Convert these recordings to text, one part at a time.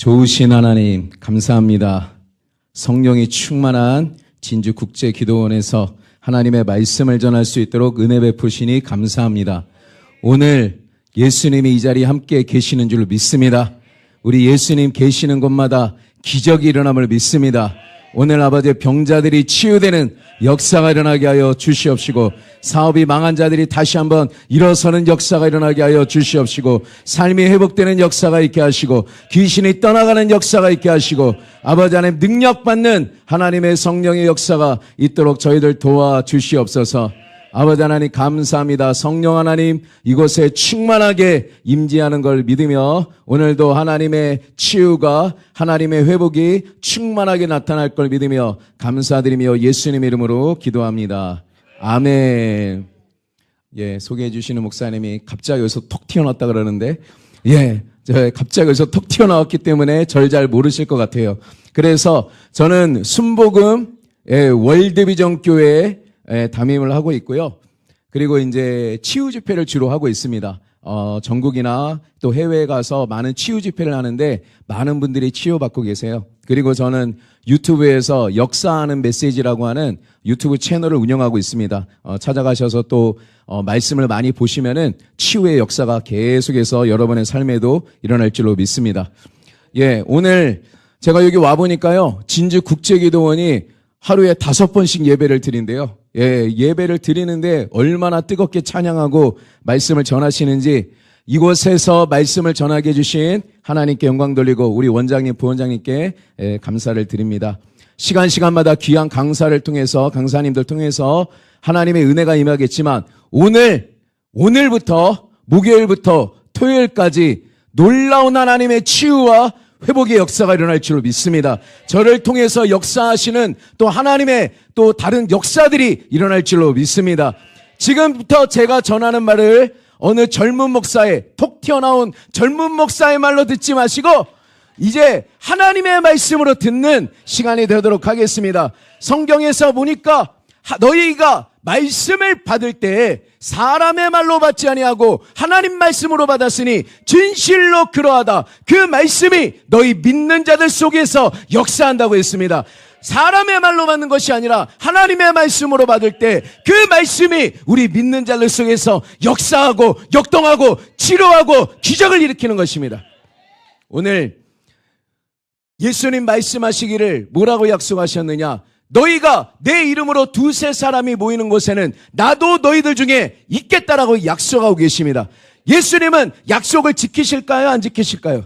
좋으신 하나님 감사합니다. 성령이 충만한 진주국제기도원에서 하나님의 말씀을 전할 수 있도록 은혜 베푸시니 감사합니다. 오늘 예수님이 이 자리에 함께 계시는 줄 믿습니다. 우리 예수님 계시는 곳마다 기적이 일어남을 믿습니다. 오늘 아버지 병자들이 치유되는 역사가 일어나게 하여 주시옵시고, 사업이 망한 자들이 다시 한번 일어서는 역사가 일어나게 하여 주시옵시고, 삶이 회복되는 역사가 있게 하시고, 귀신이 떠나가는 역사가 있게 하시고, 아버지 하나님 능력받는 하나님의 성령의 역사가 있도록 저희들 도와주시옵소서. 아버지 하나님 감사합니다. 성령 하나님 이곳에 충만하게 임재하는 걸 믿으며 오늘도 하나님의 치유가, 하나님의 회복이 충만하게 나타날 걸 믿으며 감사드리며 예수님 이름으로 기도합니다. 아멘. 소개해 주시는 목사님이 갑자기 여기서 톡 튀어나왔다 그러는데, 갑자기 여기서 톡 튀어나왔기 때문에 절 잘 모르실 것 같아요. 그래서 저는 순복음 월드비전 교회에 담임을 하고 있고요. 그리고 이제 치유 집회를 주로 하고 있습니다. 전국이나 또 해외에 가서 많은 치유 집회를 하는데 많은 분들이 치유받고 계세요. 그리고 저는 유튜브에서 역사하는 메시지라고 하는 유튜브 채널을 운영하고 있습니다. 찾아가셔서 또 말씀을 많이 보시면은 치유의 역사가 계속해서 여러분의 삶에도 일어날 줄로 믿습니다. 오늘 제가 여기 와 보니까요, 진주국제기도원이 하루에 5번씩 예배를 드린대요. 예배를 드리는데 얼마나 뜨겁게 찬양하고 말씀을 전하시는지, 이곳에서 말씀을 전하게 해주신 하나님께 영광 돌리고 우리 원장님, 부원장님께 감사를 드립니다. 시간마다 귀한 강사를 통해서, 강사님들 통해서 하나님의 은혜가 임하겠지만 오늘부터 목요일부터 토요일까지 놀라운 하나님의 치유와 회복의 역사가 일어날 줄로 믿습니다. 저를 통해서 역사하시는 또 하나님의 또 다른 역사들이 일어날 줄로 믿습니다. 지금부터 제가 전하는 말을 어느 젊은 목사의, 톡 튀어나온 젊은 목사의 말로 듣지 마시고 이제 하나님의 말씀으로 듣는 시간이 되도록 하겠습니다. 성경에서 보니까 너희가 말씀을 받을 때 사람의 말로 받지 아니하고 하나님 말씀으로 받았으니 진실로 그러하다. 그 말씀이 너희 믿는 자들 속에서 역사한다고 했습니다. 사람의 말로 받는 것이 아니라 하나님의 말씀으로 받을 때 그 말씀이 우리 믿는 자들 속에서 역사하고 역동하고 치료하고 기적을 일으키는 것입니다. 오늘 예수님 말씀하시기를 뭐라고 약속하셨느냐? 너희가 내 이름으로 2-3사람이 모이는 곳에는 나도 너희들 중에 있겠다라고 약속하고 계십니다. 예수님은 약속을 지키실까요? 안 지키실까요?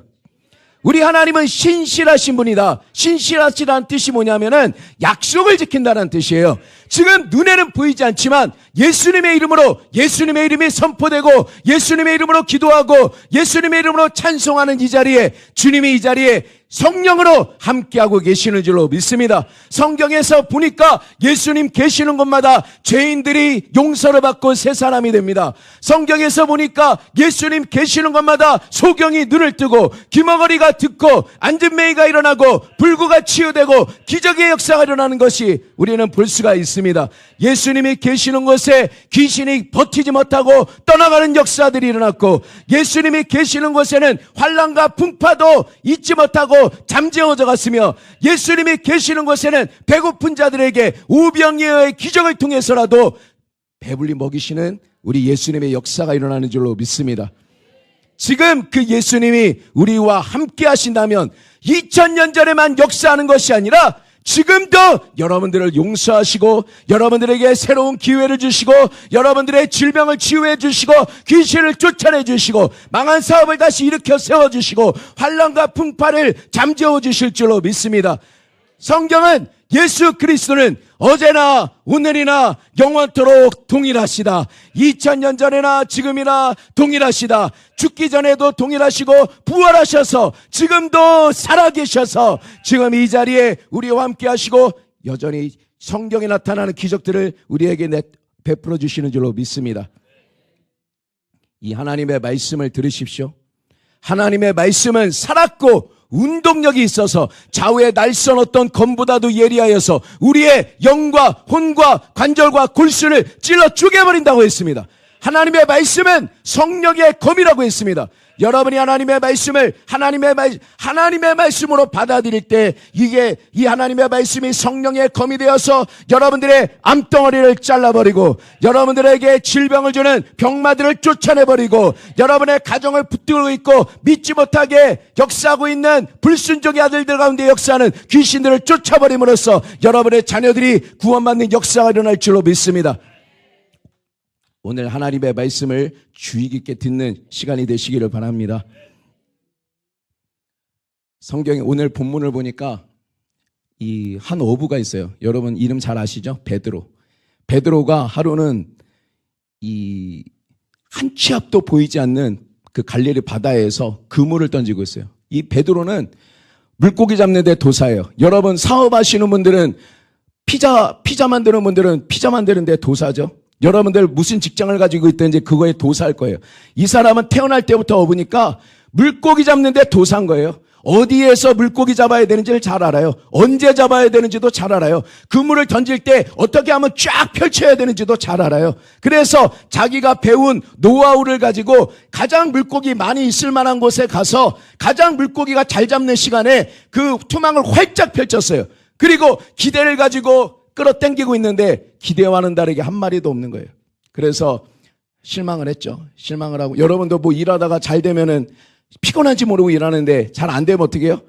우리 하나님은 신실하신 분이다. 신실하시다는 뜻이 뭐냐면은 약속을 지킨다는 뜻이에요. 지금 눈에는 보이지 않지만 예수님의 이름으로, 예수님의 이름이 선포되고 예수님의 이름으로 기도하고 예수님의 이름으로 찬송하는 이 자리에 주님이 이 자리에 성령으로 함께하고 계시는 줄로 믿습니다. 성경에서 보니까 예수님 계시는 곳마다 죄인들이 용서를 받고 새 사람이 됩니다. 성경에서 보니까 예수님 계시는 곳마다 소경이 눈을 뜨고 귀머거리가 듣고 앉은 매이가 일어나고 불구가 치유되고 기적의 역사가 일어나는 것이 우리는 볼 수가 있습니다. 예수님이 계시는 곳에 귀신이 버티지 못하고 떠나가는 역사들이 일어났고, 예수님이 계시는 곳에는 환난과 풍파도 잊지 못하고 잠재워져 갔으며, 예수님이 계시는 곳에는 배고픈 자들에게 우병이의 기적을 통해서라도 배불리 먹이시는 우리 예수님의 역사가 일어나는 줄로 믿습니다. 지금 그 예수님이 우리와 함께 하신다면 2000년 전에만 역사하는 것이 아니라 지금도 여러분들을 용서하시고 여러분들에게 새로운 기회를 주시고 여러분들의 질병을 치유해 주시고 귀신을 쫓아내 주시고 망한 사업을 다시 일으켜 세워주시고 환난과 풍파를 잠재워 주실 줄로 믿습니다. 성경은 예수 그리스도는 어제나 오늘이나 영원토록 동일하시다. 2000년 전에나 지금이나 동일하시다. 죽기 전에도 동일하시고 부활하셔서 지금도 살아계셔서 지금 이 자리에 우리와 함께 하시고 여전히 성경에 나타나는 기적들을 우리에게 베풀어 주시는 줄로 믿습니다. 이 하나님의 말씀을 들으십시오. 하나님의 말씀은 살았고 운동력이 있어서 좌우의 날선 어떤 검보다도 예리하여서 우리의 영과 혼과 관절과 골수를 찔러 쪼개버린다고 했습니다. 하나님의 말씀은 성령의 검이라고 했습니다. 여러분이 하나님의 말씀으로 받아들일 때 이게 이 하나님의 말씀이 성령의 검이 되어서 여러분들의 암덩어리를 잘라버리고 여러분들에게 질병을 주는 병마들을 쫓아내버리고 여러분의 가정을 붙들고 있고 믿지 못하게 역사하고 있는 불순종의 아들들 가운데 역사하는 귀신들을 쫓아버림으로써 여러분의 자녀들이 구원받는 역사가 일어날 줄로 믿습니다. 오늘 하나님의 말씀을 주의 깊게 듣는 시간이 되시기를 바랍니다. 성경에 오늘 본문을 보니까 이 한 어부가 있어요. 여러분 이름 잘 아시죠? 베드로. 베드로가 하루는 이 한 치 앞도 보이지 않는 그 갈릴리 바다에서 그물을 던지고 있어요. 이 베드로는 물고기 잡는 데 도사예요. 여러분 사업하시는 분들은 피자 만드는 분들은 피자 만드는 데 도사죠. 여러분들 무슨 직장을 가지고 있든지 그거에 도사할 거예요. 이 사람은 태어날 때부터 어부니까 물고기 잡는 데 도사인 거예요. 어디에서 물고기 잡아야 되는지를 잘 알아요. 언제 잡아야 되는지도 잘 알아요. 그물을 던질 때 어떻게 하면 쫙 펼쳐야 되는지도 잘 알아요. 그래서 자기가 배운 노하우를 가지고 가장 물고기 많이 있을 만한 곳에 가서 가장 물고기가 잘 잡는 시간에 그 투망을 활짝 펼쳤어요. 그리고 기대를 가지고 끌어당기고 있는데 기대와는 다르게 한 마리도 없는 거예요. 그래서 실망을 했죠. 실망을 하고 여러분도 뭐 일하다가 잘 되면은 피곤한지 모르고 일하는데 잘 안 되면 어떻게 해요?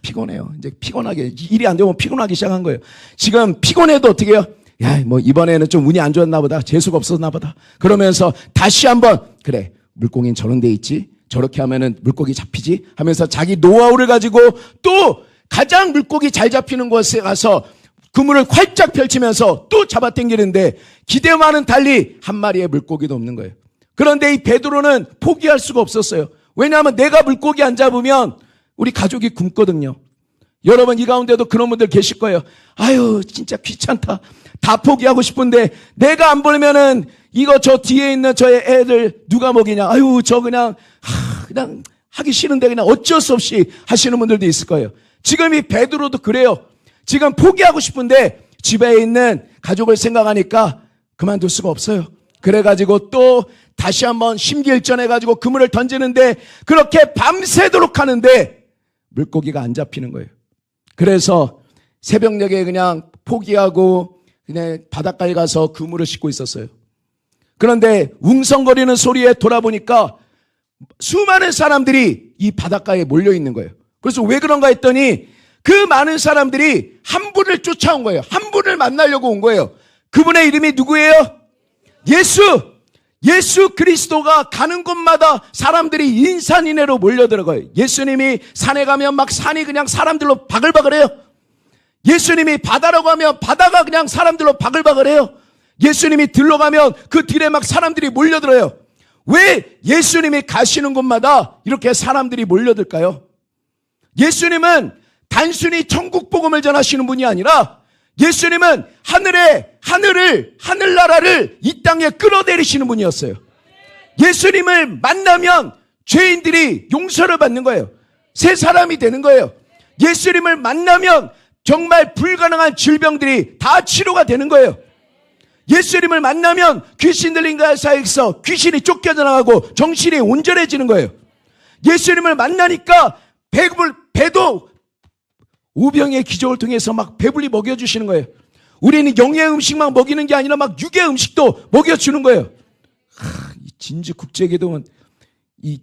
피곤해요. 이제 피곤하게 일이 안 되면 피곤하기 시작한 거예요. 지금 피곤해도 어떻게 해요? 야, 뭐 이번에는 좀 운이 안 좋았나 보다. 재수가 없었나 보다. 그러면서 다시 한번 그래 물고기는 저런 데 있지. 저렇게 하면은 물고기 잡히지 하면서 자기 노하우를 가지고 또 가장 물고기 잘 잡히는 곳에 가서 그물을 활짝 펼치면서 또 잡아당기는데 기대와는 달리 한 마리의 물고기도 없는 거예요. 그런데 이 베드로는 포기할 수가 없었어요. 왜냐하면 내가 물고기 안 잡으면 우리 가족이 굶거든요. 여러분 이 가운데도 그런 분들 계실 거예요. 아유 진짜 귀찮다. 다 포기하고 싶은데 내가 안 벌면은 이거 저 뒤에 있는 저의 애들 누가 먹이냐. 아유 저 그냥 하기 싫은데 그냥 어쩔 수 없이 하시는 분들도 있을 거예요. 지금 이 베드로도 그래요. 지금 포기하고 싶은데 집에 있는 가족을 생각하니까 그만둘 수가 없어요. 그래가지고 또 다시 한번 심기일전해가지고 그물을 던지는데 그렇게 밤새도록 하는데 물고기가 안 잡히는 거예요. 그래서 새벽녘에 그냥 포기하고 그냥 바닷가에 가서 그물을 싣고 있었어요. 그런데 웅성거리는 소리에 돌아보니까 수많은 사람들이 이 바닷가에 몰려 있는 거예요. 그래서 왜 그런가 했더니 그 많은 사람들이 한 분을 쫓아온 거예요. 한 분을 만나려고 온 거예요. 그분의 이름이 누구예요? 예수 그리스도가 가는 곳마다 사람들이 인산인해로 몰려들어가요. 예수님이 산에 가면 막 산이 그냥 사람들로 바글바글해요. 예수님이 바다로 가면 바다가 그냥 사람들로 바글바글해요. 예수님이 들러 가면 그 들에 막 사람들이 몰려들어요. 왜 예수님이 가시는 곳마다 이렇게 사람들이 몰려들까요? 예수님은 단순히 천국 복음을 전하시는 분이 아니라 예수님은 하늘나라를 이 땅에 끌어내리시는 분이었어요. 예수님을 만나면 죄인들이 용서를 받는 거예요. 새 사람이 되는 거예요. 예수님을 만나면 정말 불가능한 질병들이 다 치료가 되는 거예요. 예수님을 만나면 귀신 들린 자 사이에서 귀신이 쫓겨져 나가고 정신이 온전해지는 거예요. 예수님을 만나니까 배도 우병의 기적을 통해서 막 배불리 먹여주시는 거예요. 우리는 영의 음식만 먹이는 게 아니라 막 육의 음식도 먹여주는 거예요. 이 진주 국제기도는 이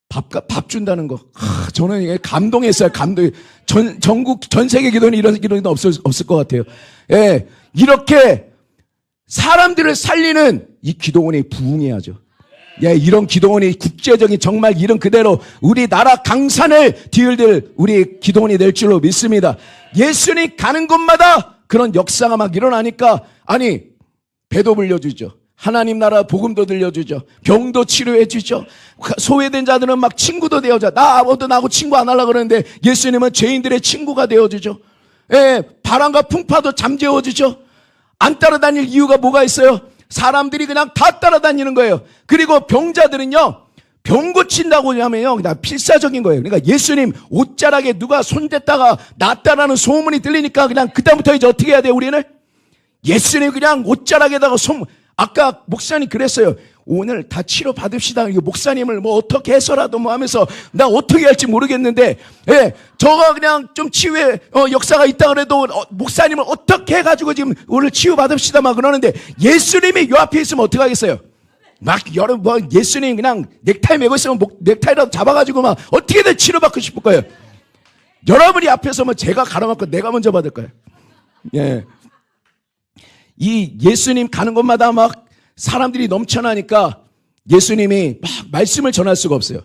밥 준다는 거. 저는 감동했어요. 전국, 전 세계 기도는 이런 기도는 없을 것 같아요. 예. 이렇게 사람들을 살리는 이 기도원이 부흥해야죠. 예, 이런 기도원이 국제적인 정말 이런 그대로 우리나라 강산을 뒤흔들 우리 기도원이 될 줄로 믿습니다. 예수님 가는 곳마다 그런 역사가 막 일어나니까 아니 배도 불려주죠. 하나님 나라 복음도 들려주죠. 병도 치료해 주죠. 소외된 자들은 막 친구도 되어줘. 나하고 친구 안 하려고 그러는데 예수님은 죄인들의 친구가 되어주죠. 예, 바람과 풍파도 잠재워 주죠. 안 따라다닐 이유가 뭐가 있어요? 사람들이 그냥 다 따라다니는 거예요. 그리고 병자들은요, 병 고친다고 하면요, 그냥 필사적인 거예요. 그러니까 예수님 옷자락에 누가 손댔다가 낫다라는 소문이 들리니까 그냥 그다음부터 이제 어떻게 해야 돼요, 우리는? 예수님 그냥 옷자락에다가 아까 목사님 그랬어요. 오늘 다 치료 받읍시다. 이거 목사님을 뭐 어떻게 해서라도 뭐 하면서 나 어떻게 할지 모르겠는데, 예, 저가 그냥 좀 치유의 역사가 있다 그래도 목사님을 어떻게 해가지고 지금 오늘 치유 받읍시다 막 그러는데 예수님이 요 앞에 있으면 어떻게 하겠어요? 막 여러분 뭐 예수님 그냥 넥타이 메고 있으면 넥타이라도 잡아가지고 막 어떻게든 치료받고 싶을 거예요. 여러분이 앞에 서면 제가 가로막고 내가 먼저 받을 거예요. 예. 이 예수님 가는 곳마다 막 사람들이 넘쳐나니까 예수님이 막 말씀을 전할 수가 없어요.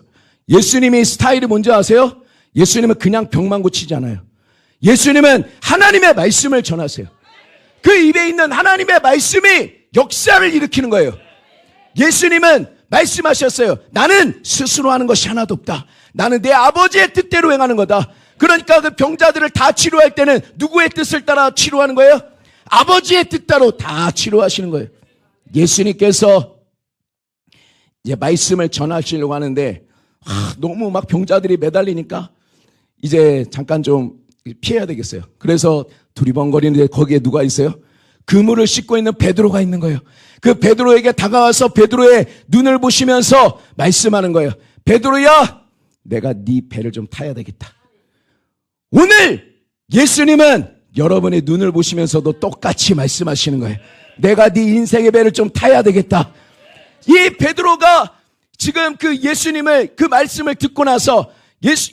예수님이 스타일이 뭔지 아세요? 예수님은 그냥 병만 고치지 않아요. 예수님은 하나님의 말씀을 전하세요. 그 입에 있는 하나님의 말씀이 역사를 일으키는 거예요. 예수님은 말씀하셨어요. 나는 스스로 하는 것이 하나도 없다. 나는 내 아버지의 뜻대로 행하는 거다. 그러니까 그 병자들을 다 치료할 때는 누구의 뜻을 따라 치료하는 거예요? 아버지의 뜻대로 다 치료하시는 거예요. 예수님께서 이제 말씀을 전하시려고 하는데 너무 막 병자들이 매달리니까 이제 잠깐 좀 피해야 되겠어요. 그래서 두리번거리는데 거기에 누가 있어요? 그물을 씻고 있는 베드로가 있는 거예요. 그 베드로에게 다가와서 베드로의 눈을 보시면서 말씀하는 거예요. 베드로야, 내가 네 배를 좀 타야 되겠다. 오늘 예수님은 여러분의 눈을 보시면서도 똑같이 말씀하시는 거예요. 내가 네 인생의 배를 좀 타야 되겠다. 이 베드로가 지금 그 예수님을 그 말씀을 듣고 나서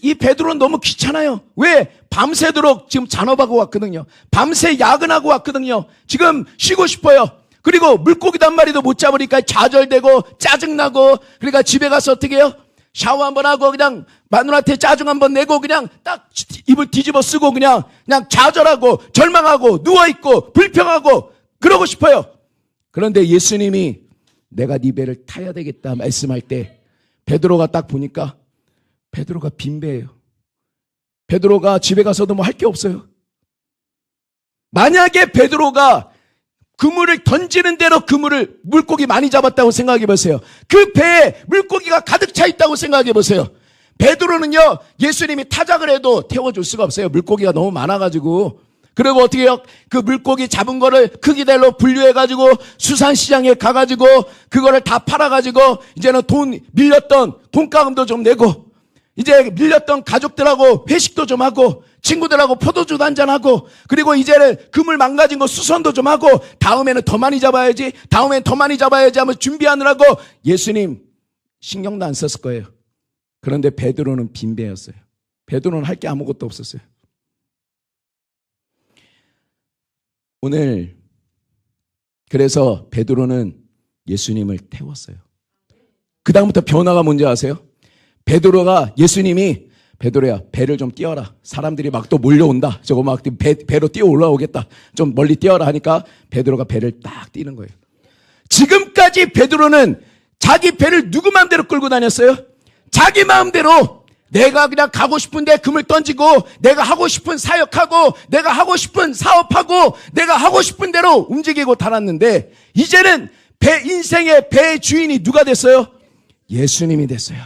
이 베드로는 너무 귀찮아요. 왜? 밤새도록 지금 잔업하고 왔거든요. 밤새 야근하고 왔거든요. 지금 쉬고 싶어요. 그리고 물고기도 한 마리도 못 잡으니까 좌절되고 짜증나고, 그러니까 집에 가서 어떻게 해요? 샤워 한번 하고 그냥 마누라한테 짜증 한번 내고 그냥 딱 입을 뒤집어 쓰고 그냥 좌절하고 절망하고 누워있고 불평하고 그러고 싶어요. 그런데 예수님이 내가 네 배를 타야 되겠다 말씀할 때 베드로가 딱 보니까 베드로가 빈배예요. 베드로가 집에 가서도 뭐 할 게 없어요. 만약에 베드로가 그물을 던지는 대로 그물을 물고기 많이 잡았다고 생각해 보세요. 그 배에 물고기가 가득 차 있다고 생각해 보세요. 베드로는요, 예수님이 타작을 해도 태워줄 수가 없어요. 물고기가 너무 많아가지고. 그리고 어떻게 해요? 그 물고기 잡은 거를 크기별로 분류해가지고 수산시장에 가가지고 그거를 다 팔아가지고 이제는 밀렸던 돈가금도 좀 내고 이제 밀렸던 가족들하고 회식도 좀 하고 친구들하고 포도주도 한잔하고 그리고 이제는 그물 망가진 거 수선도 좀 하고 다음에는 더 많이 잡아야지 다음에는 더 많이 잡아야지 하면 준비하느라고 예수님 신경도 안 썼을 거예요. 그런데 베드로는 빈배였어요. 베드로는 할 게 아무것도 없었어요. 오늘 그래서 베드로는 예수님을 태웠어요. 그 다음부터 변화가 뭔지 아세요? 베드로가 예수님이 베드로야 배를 좀 띄워라. 사람들이 막 또 몰려온다. 저거 막 배로 뛰어 올라오겠다. 좀 멀리 띄워라 하니까 베드로가 배를 딱 띄는 거예요. 지금까지 베드로는 자기 배를 누구 마음대로 끌고 다녔어요? 자기 마음대로 내가 그냥 가고 싶은데 금을 던지고 내가 하고 싶은 사역하고 내가 하고 싶은 사업하고 내가 하고 싶은 대로 움직이고 달았는데 이제는 인생의 배의 주인이 누가 됐어요? 예수님이 됐어요.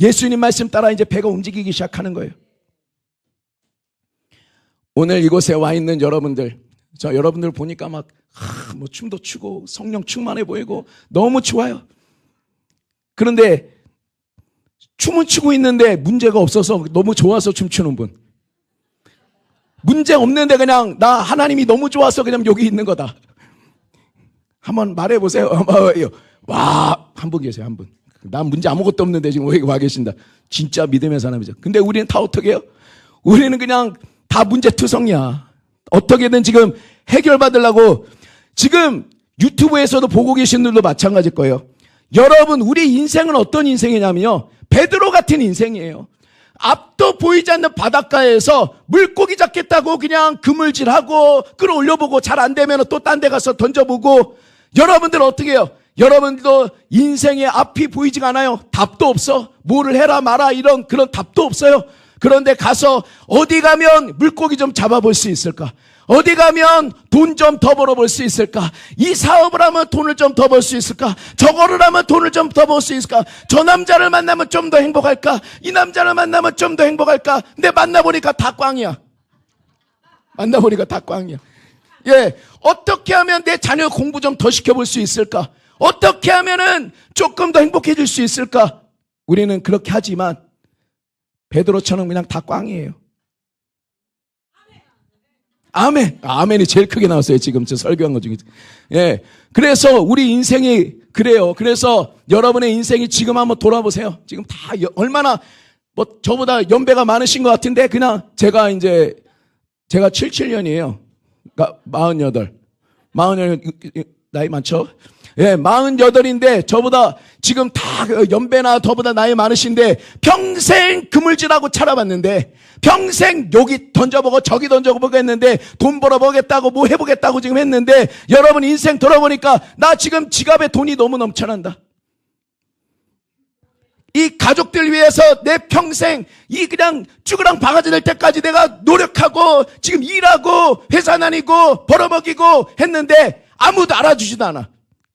예수님 말씀 따라 이제 배가 움직이기 시작하는 거예요. 오늘 이곳에 와 있는 여러분들, 여러분들 보니까 막 뭐 춤도 추고 성령 충만해 보이고 너무 좋아요. 그런데 춤은 추고 있는데 문제가 없어서 너무 좋아서 춤추는 분, 문제 없는데 그냥 나 하나님이 너무 좋아서 그냥 여기 있는 거다. 한번 말해보세요. 와, 한 분 계세요. 한 분. 난 문제 아무것도 없는데 지금 왜 와 계신다. 진짜 믿음의 사람이죠. 근데 우리는 다 어떻게 해요? 우리는 그냥 다 문제투성이야. 어떻게든 지금 해결받으려고. 지금 유튜브에서도 보고 계신 분들도 마찬가지일 거예요. 여러분, 우리 인생은 어떤 인생이냐면요, 베드로 같은 인생이에요. 앞도 보이지 않는 바닷가에서 물고기 잡겠다고 그냥 그물질하고 끌어올려보고 잘 안 되면 또 딴 데 가서 던져보고. 여러분들 어떻게 해요? 여러분들도 인생의 앞이 보이지가 않아요. 답도 없어. 뭐를 해라 마라 이런 그런 답도 없어요. 그런데 가서 어디 가면 물고기 좀 잡아볼 수 있을까? 어디 가면 돈 좀 더 벌어볼 수 있을까? 이 사업을 하면 돈을 좀 더 벌 수 있을까? 저거를 하면 돈을 좀 더 벌 수 있을까? 저 남자를 만나면 좀 더 행복할까? 이 남자를 만나면 좀 더 행복할까? 근데 만나보니까 다 꽝이야. 만나보니까 다 꽝이야. 예, 어떻게 하면 내 자녀 공부 좀 더 시켜볼 수 있을까? 어떻게 하면은 조금 더 행복해질 수 있을까? 우리는 그렇게 하지만 베드로처럼 그냥 다 꽝이에요. 아멘. 아멘이 제일 크게 나왔어요. 지금 저 설교한 것 중에. 예. 그래서 우리 인생이 그래요. 그래서 여러분의 인생이 지금 한번 돌아보세요. 지금 다 얼마나 뭐 저보다 연배가 많으신 것 같은데 그냥 제가 77년이에요. 그러니까 48. 나이 많죠? 예, 48인데 저보다 지금 다 연배나 저보다 나이 많으신데 평생 그물질하고 살아봤는데 평생 여기 던져보고 저기 던져보고 했는데 돈 벌어보겠다고 뭐 해보겠다고 지금 했는데 여러분 인생 돌아보니까 나 지금 지갑에 돈이 너무 넘쳐난다. 이 가족들 위해서 내 평생 이 그냥 쭈그랑 바가지 될 때까지 내가 노력하고 지금 일하고 회사 다니고 벌어먹이고 했는데 아무도 알아주지도 않아.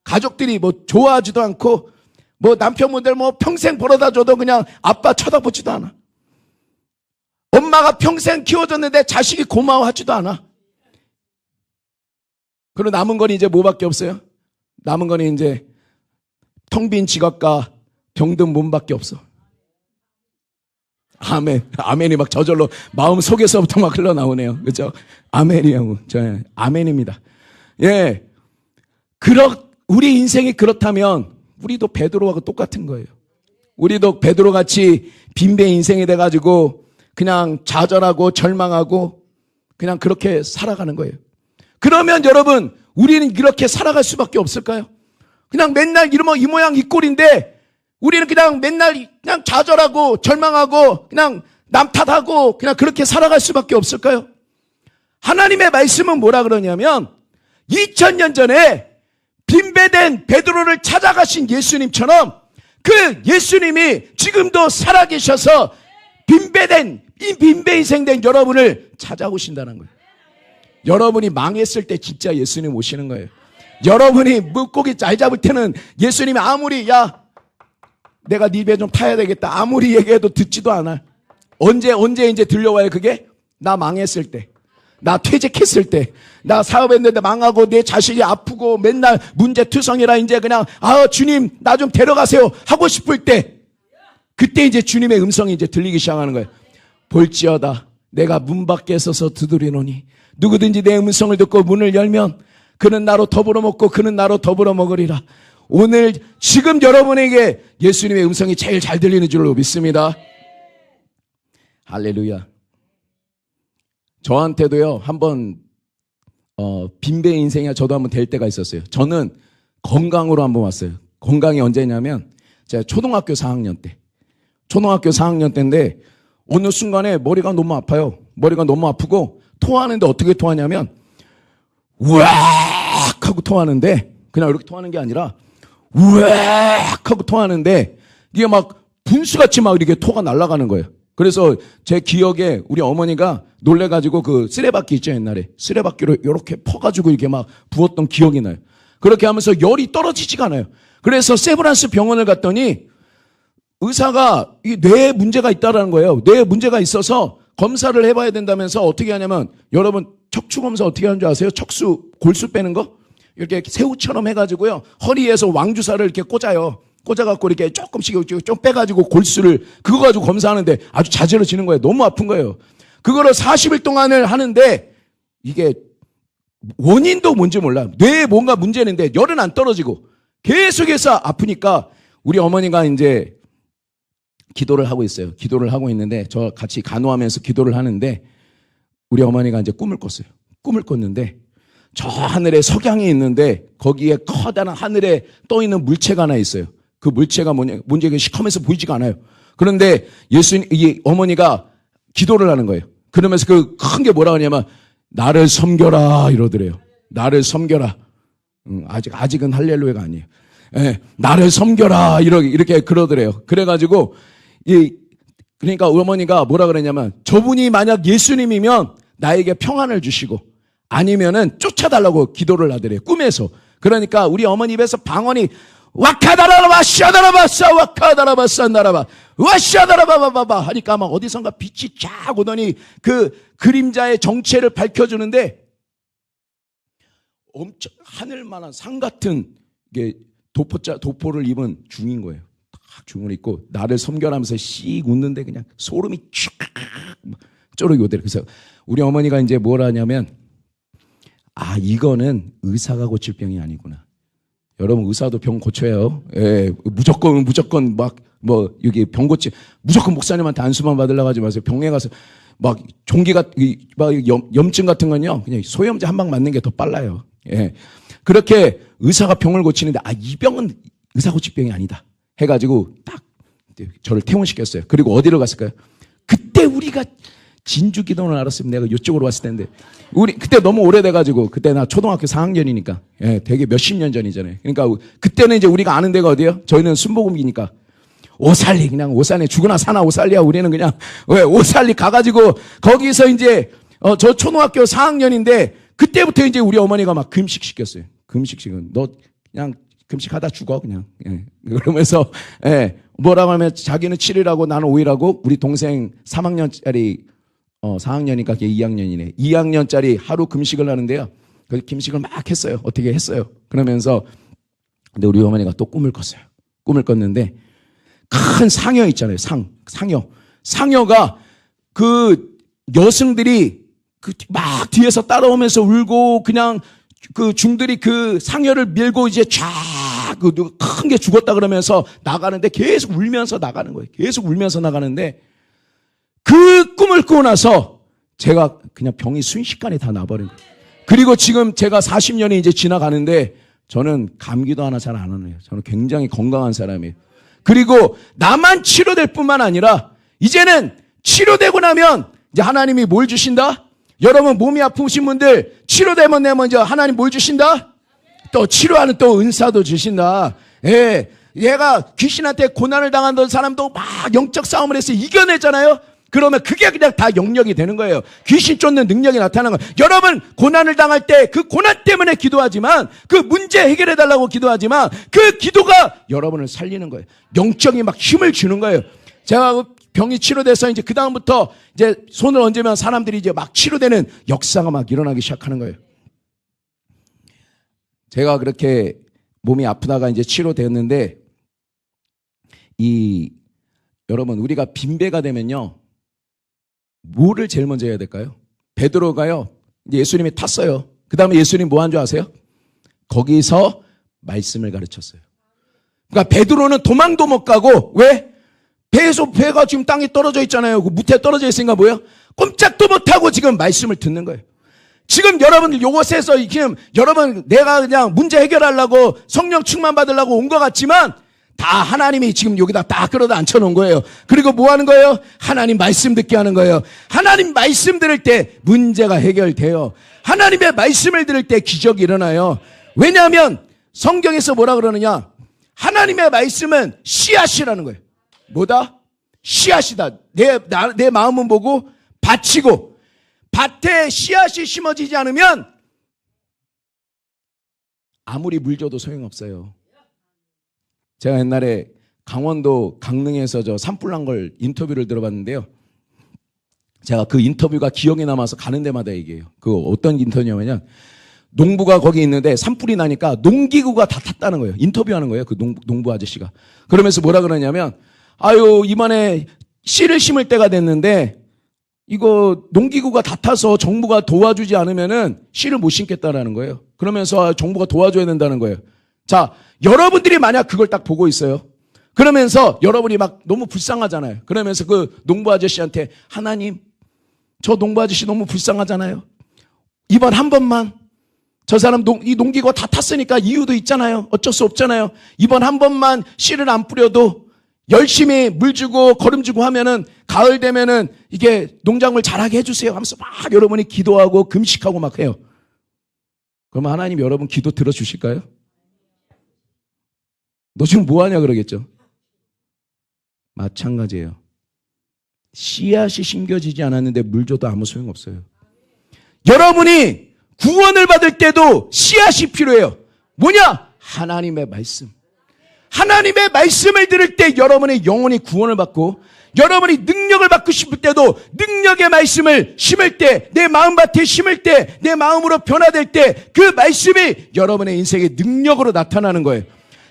가족들이 뭐 좋아하지도 않고 뭐 남편분들 뭐 평생 벌어다 줘도 그냥 아빠 쳐다보지도 않아. 엄마가 평생 키워줬는데 자식이 고마워하지도 않아. 그리고 남은 건 이제 뭐밖에 없어요? 남은 건 이제 텅 빈 지갑과 병든 몸밖에 없어. 아멘. 아멘이 막 저절로 마음 속에서부터 막 흘러나오네요. 그죠? 아멘이요. 저 아멘입니다. 예. 우리 인생이 그렇다면 우리도 베드로하고 똑같은 거예요. 우리도 베드로같이 빈배 인생이 돼가지고 그냥 좌절하고 절망하고 그냥 그렇게 살아가는 거예요. 그러면 여러분 우리는 이렇게 살아갈 수밖에 없을까요? 그냥 맨날 이 모양 이 꼴인데 우리는 그냥 맨날 그냥 좌절하고 절망하고 그냥 남 탓하고 그냥 그렇게 살아갈 수밖에 없을까요? 하나님의 말씀은 뭐라 그러냐면 2000년 전에 빈배된 베드로를 찾아가신 예수님처럼 그 예수님이 지금도 살아계셔서 빈배된 이 빈배 인생된 여러분을 찾아오신다는 거예요. 여러분이 망했을 때 진짜 예수님 오시는 거예요. 여러분이 물고기 잘 잡을 때는 예수님이 아무리 내가 네 배 좀 타야 되겠다 아무리 얘기해도 듣지도 않아. 언제 이제 들려와요 그게? 나 망했을 때, 나 퇴직했을 때, 나 사업했는데 망하고 내 자식이 아프고 맨날 문제투성이라 이제 그냥 주님 나 좀 데려가세요 하고 싶을 때 그때 이제 주님의 음성이 이제 들리기 시작하는 거예요. 볼지어다 내가 문 밖에 서서 두드리노니 누구든지 내 음성을 듣고 문을 열면 그는 나로 더불어 먹고 그는 나로 더불어 먹으리라. 오늘 지금 여러분에게 예수님의 음성이 제일 잘 들리는 줄로 믿습니다. 할렐루야. 저한테도요 한번 빈배 인생이야 저도 한번 될 때가 있었어요. 저는 건강으로 한번 왔어요. 건강이 언제냐면 제가 초등학교 4학년 때인데 어느 순간에 머리가 너무 아파요. 머리가 너무 아프고 토하는데 어떻게 토하냐면 우악 하고 토하는데 그냥 이렇게 토하는 게 아니라 우악 하고 토하는데 이게 막 분수같이 막 이렇게 토가 날아가는 거예요. 그래서 제 기억에 우리 어머니가 놀래가지고 그 쓰레받기 있죠 옛날에 쓰레받기로 이렇게 퍼가지고 이렇게 막 부었던 기억이 나요. 그렇게 하면서 열이 떨어지지가 않아요. 그래서 세브란스 병원을 갔더니 의사가 이 뇌에 문제가 있다라는 거예요. 뇌에 문제가 있어서 검사를 해봐야 된다면서 어떻게 하냐면 여러분 척추 검사 어떻게 하는 줄 아세요? 골수 빼는 거 이렇게 새우처럼 해가지고요 허리에서 왕주사를 이렇게 꽂아갖고 이렇게 조금씩 좀 빼가지고 골수를 그거 가지고 검사하는데 아주 자지러지는 거예요. 너무 아픈 거예요. 그거를 40일 동안을 하는데 이게 원인도 뭔지 몰라. 뇌에 뭔가 문제는데 열은 안 떨어지고 계속해서 아프니까 우리 어머니가 이제 기도를 하고 있어요. 기도를 하고 있는데 저 같이 간호하면서 기도를 하는데 우리 어머니가 이제 꿈을 꿨어요. 꿈을 꿨는데 저 하늘에 석양이 있는데 거기에 커다란 하늘에 떠 있는 물체가 하나 있어요. 그 물체가 뭔지 시커면서 보이지가 않아요. 그런데 이 어머니가 기도를 하는 거예요. 그러면서 그 큰 게 뭐라 하냐면 나를 섬겨라 이러더래요. 나를 섬겨라. 아직은 할렐루야가 아니에요. 예, 나를 섬겨라 이렇게 그러더래요. 그래가지고 그러니까 어머니가 뭐라 그랬냐면 저분이 만약 예수님이면 나에게 평안을 주시고 아니면은 쫓아달라고 기도를 하더래요. 꿈에서. 그러니까 우리 어머니 입에서 방언이 와카다라바 샤다라바싸 와카다라바싸 나라바 와샤다라바바바 하니까 막 어디선가 빛이 쫙 오더니 그 그림자의 정체를 밝혀주는데 엄청 하늘만한 상 같은 게 도포를 입은 중인 거예요. 딱 중을 입고 나를 섬겨라면서 씩 웃는데 그냥 소름이 쫙 쪼르기 오더래. 그래서 우리 어머니가 이제 뭘 하냐면, 아, 이거는 의사가 고칠 병이 아니구나. 여러분, 의사도 병 고쳐요. 예, 무조건 막 여기 병 고치 무조건 목사님한테 안수만 받으려고 하지 마세요. 병에 가서 막 종기가 막 염증 같은 건요, 그냥 소염제 한 방 맞는 게 더 빨라요. 예, 그렇게 의사가 병을 고치는데, 아, 이 병은 의사 고칠 병이 아니다 해가지고 딱 저를 퇴원시켰어요. 그리고 어디로 갔을까요? 그때 우리가 진주기도원을 알았으면 내가 이쪽으로 왔을 텐데, 우리 그때 너무 오래돼가지고, 그때 나 초등학교 4학년이니까, 예, 되게 몇십 년 전이잖아요. 그러니까 그때는 이제 우리가 아는 데가 어디예요? 저희는 순복음이니까 오살리, 그냥 오산에 죽으나 사나 오살리야. 우리는 그냥 왜 오살리 가가지고 거기서 이제 저 초등학교 4학년인데 그때부터 이제 우리 어머니가 막 금식 시켰어요. 금식식은 너 그냥 금식하다 죽어 그냥. 예. 그러면서 예, 뭐라고 하면 자기는 7일하고 나는 5일하고 우리 동생 3학년짜리 4학년이니까 걔 2학년이네. 2학년짜리 하루 금식을 하는데요. 그 금식을 막 했어요. 어떻게 했어요. 그러면서 근데 우리 어머니가 또 꿈을 꿨어요. 꿈을 꿨는데 큰 상여 있잖아요. 상여가 그 여승들이 막 뒤에서 따라오면서 울고 그냥 그 중들이 그 상여를 밀고 이제 쫙 큰 게 죽었다 그러면서 나가는데 계속 울면서 나가는 거예요. 계속 울면서 나가는데 그 꿈을 꾸고 나서 제가 그냥 병이 순식간에 다 나버린 거예요. 그리고 지금 제가 40년이 이제 지나가는데 저는 감기도 하나 잘 안 하네요. 저는 굉장히 건강한 사람이에요. 그리고 나만 치료될 뿐만 아니라 이제는 치료되고 나면 이제 하나님이 뭘 주신다? 여러분 몸이 아프신 분들 치료되면 먼저 하나님 뭘 주신다? 또 치료하는 또 은사도 주신다. 예, 얘가 귀신한테 고난을 당한 사람도 막 영적 싸움을 해서 이겨냈잖아요. 그러면 그게 그냥 다 영역이 되는 거예요. 귀신 쫓는 능력이 나타나는 거예요. 여러분 고난을 당할 때 그 고난 때문에 기도하지만, 그 문제 해결해달라고 기도하지만 그 기도가 여러분을 살리는 거예요. 영적인 막 힘을 주는 거예요. 제가 병이 치료돼서 이제 그 다음부터 이제 손을 얹으면 사람들이 이제 막 치료되는 역사가 막 일어나기 시작하는 거예요. 제가 그렇게 몸이 아프다가 이제 치료됐는데, 여러분 우리가 빈배가 되면요, 뭐를 제일 먼저 해야 될까요? 베드로가요, 이제 예수님이 탔어요. 그 다음에 예수님 뭐 한 줄 아세요? 거기서 말씀을 가르쳤어요. 그러니까 베드로는 도망도 못 가고, 왜? 배가 지금 땅에 떨어져 있잖아요. 그 무태 떨어져 있으니까 뭐예요? 꼼짝도 못하고 지금 말씀을 듣는 거예요. 지금 여러분들 요것에서 지금 여러분 내가 그냥 문제 해결하려고 성령 충만 받으려고 온 것 같지만 다 하나님이 지금 여기다 딱 끌어다 앉혀놓은 거예요. 그리고 뭐 하는 거예요? 하나님 말씀 듣게 하는 거예요. 하나님 말씀 들을 때 문제가 해결돼요. 하나님의 말씀을 들을 때 기적이 일어나요. 왜냐하면 성경에서 뭐라 그러느냐? 하나님의 말씀은 씨앗이라는 거예요. 뭐다? 씨앗이다. 내 마음은 보고 바치고, 밭에 씨앗이 심어지지 않으면 아무리 물 줘도 소용없어요. 제가 옛날에 강원도 강릉에서 저 산불 난 걸 인터뷰를 들어봤는데요. 제가 그 인터뷰가 기억에 남아서 가는 데마다 얘기해요. 그 어떤 인터뷰냐면, 농부가 거기 있는데 산불이 나니까 농기구가 다 탔다는 거예요. 인터뷰하는 거예요. 그 농부 아저씨가. 그러면서 뭐라 그러냐면, 아유, 이번에 씨를 심을 때가 됐는데 이거 농기구가 다 타서 정부가 도와주지 않으면은 씨를 못 심겠다라는 거예요. 그러면서 정부가 도와줘야 된다는 거예요. 자, 여러분들이 만약 그걸 딱 보고 있어요. 그러면서 여러분이 막 너무 불쌍하잖아요. 그러면서 그 농부 아저씨한테, 하나님, 저 농부 아저씨 너무 불쌍하잖아요. 이번 한 번만, 저 사람 이 농기구가 다 탔으니까 이유도 있잖아요. 어쩔 수 없잖아요. 이번 한 번만 씨를 안 뿌려도 열심히 물 주고 거름 주고 하면은 가을 되면은 이게 농작물 잘하게 해주세요 하면서 막 여러분이 기도하고 금식하고 막 해요. 그러면 하나님 여러분 기도 들어주실까요? 너 지금 뭐하냐 그러겠죠. 마찬가지예요. 씨앗이 심겨지지 않았는데 물 줘도 아무 소용없어요. 여러분이 구원을 받을 때도 씨앗이 필요해요. 뭐냐? 하나님의 말씀. 하나님의 말씀을 들을 때 여러분의 영혼이 구원을 받고, 여러분이 능력을 받고 싶을 때도 능력의 말씀을 심을 때, 내 마음밭에 심을 때, 내 마음으로 변화될 때 그 말씀이 여러분의 인생의 능력으로 나타나는 거예요.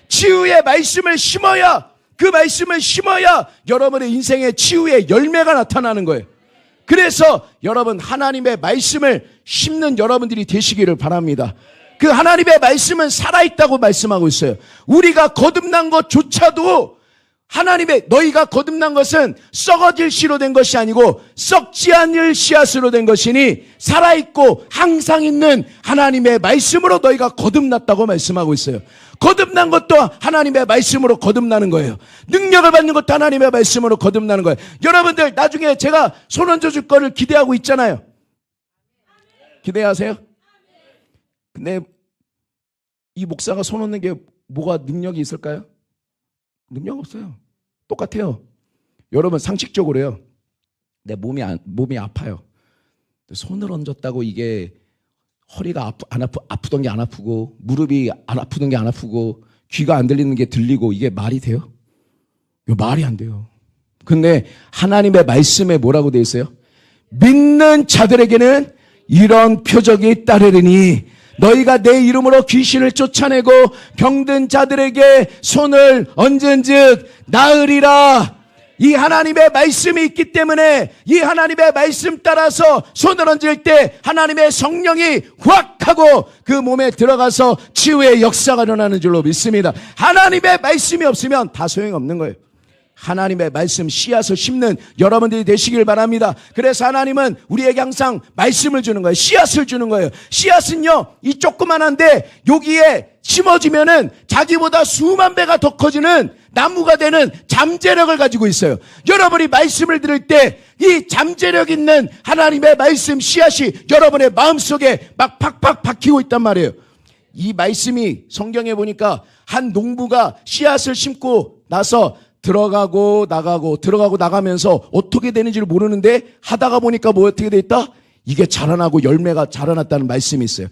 치유의 말씀을 심어야, 그 말씀을 심어야 여러분의 인생의 치유의 열매가 나타나는 거예요. 그래서 여러분 하나님의 말씀을 심는 여러분들이 되시기를 바랍니다. 그 하나님의 말씀은 살아있다고 말씀하고 있어요. 우리가 거듭난 것조차도 하나님의, 너희가 거듭난 것은 썩어질 씨로 된 것이 아니고 썩지 않을 씨앗으로 된 것이니 살아있고 항상 있는 하나님의 말씀으로 너희가 거듭났다고 말씀하고 있어요. 거듭난 것도 하나님의 말씀으로 거듭나는 거예요. 능력을 받는 것도 하나님의 말씀으로 거듭나는 거예요. 여러분들 나중에 제가 손 얹어줄 거를 기대하고 있잖아요. 기대하세요? 근데 이 목사가 손 얹는 게 뭐가 능력이 있을까요? 능력 없어요. 똑같아요. 여러분 상식적으로요. 내 몸이 아파요. 손을 얹었다고 이게 허리가 아프던 게 안 아프고 무릎이 안 아프던 게 안 아프고 귀가 안 들리는 게 들리고 이게 말이 돼요? 이거 말이 안 돼요. 근데 하나님의 말씀에 뭐라고 되어 있어요? 믿는 자들에게는 이런 표적이 따르리니 너희가 내 이름으로 귀신을 쫓아내고 병든 자들에게 손을 얹은즉 나으리라. 이 하나님의 말씀이 있기 때문에 이 하나님의 말씀 따라서 손을 얹을 때 하나님의 성령이 확 하고 그 몸에 들어가서 치유의 역사가 일어나는 줄로 믿습니다. 하나님의 말씀이 없으면 다 소용없는 거예요. 하나님의 말씀 씨앗을 심는 여러분들이 되시길 바랍니다. 그래서 하나님은 우리에게 항상 말씀을 주는 거예요. 씨앗을 주는 거예요. 씨앗은요, 이 조그만한데 여기에 심어지면은 자기보다 수만 배가 더 커지는 나무가 되는 잠재력을 가지고 있어요. 여러분이 말씀을 들을 때 이 잠재력 있는 하나님의 말씀 씨앗이 여러분의 마음속에 막 팍팍 박히고 있단 말이에요. 이 말씀이 성경에 보니까 한 농부가 씨앗을 심고 나서 들어가고 나가면서 어떻게 되는지를 모르는데 하다가 보니까 뭐 어떻게 돼 있다? 이게 자라나고 열매가 자라났다는 말씀이 있어요.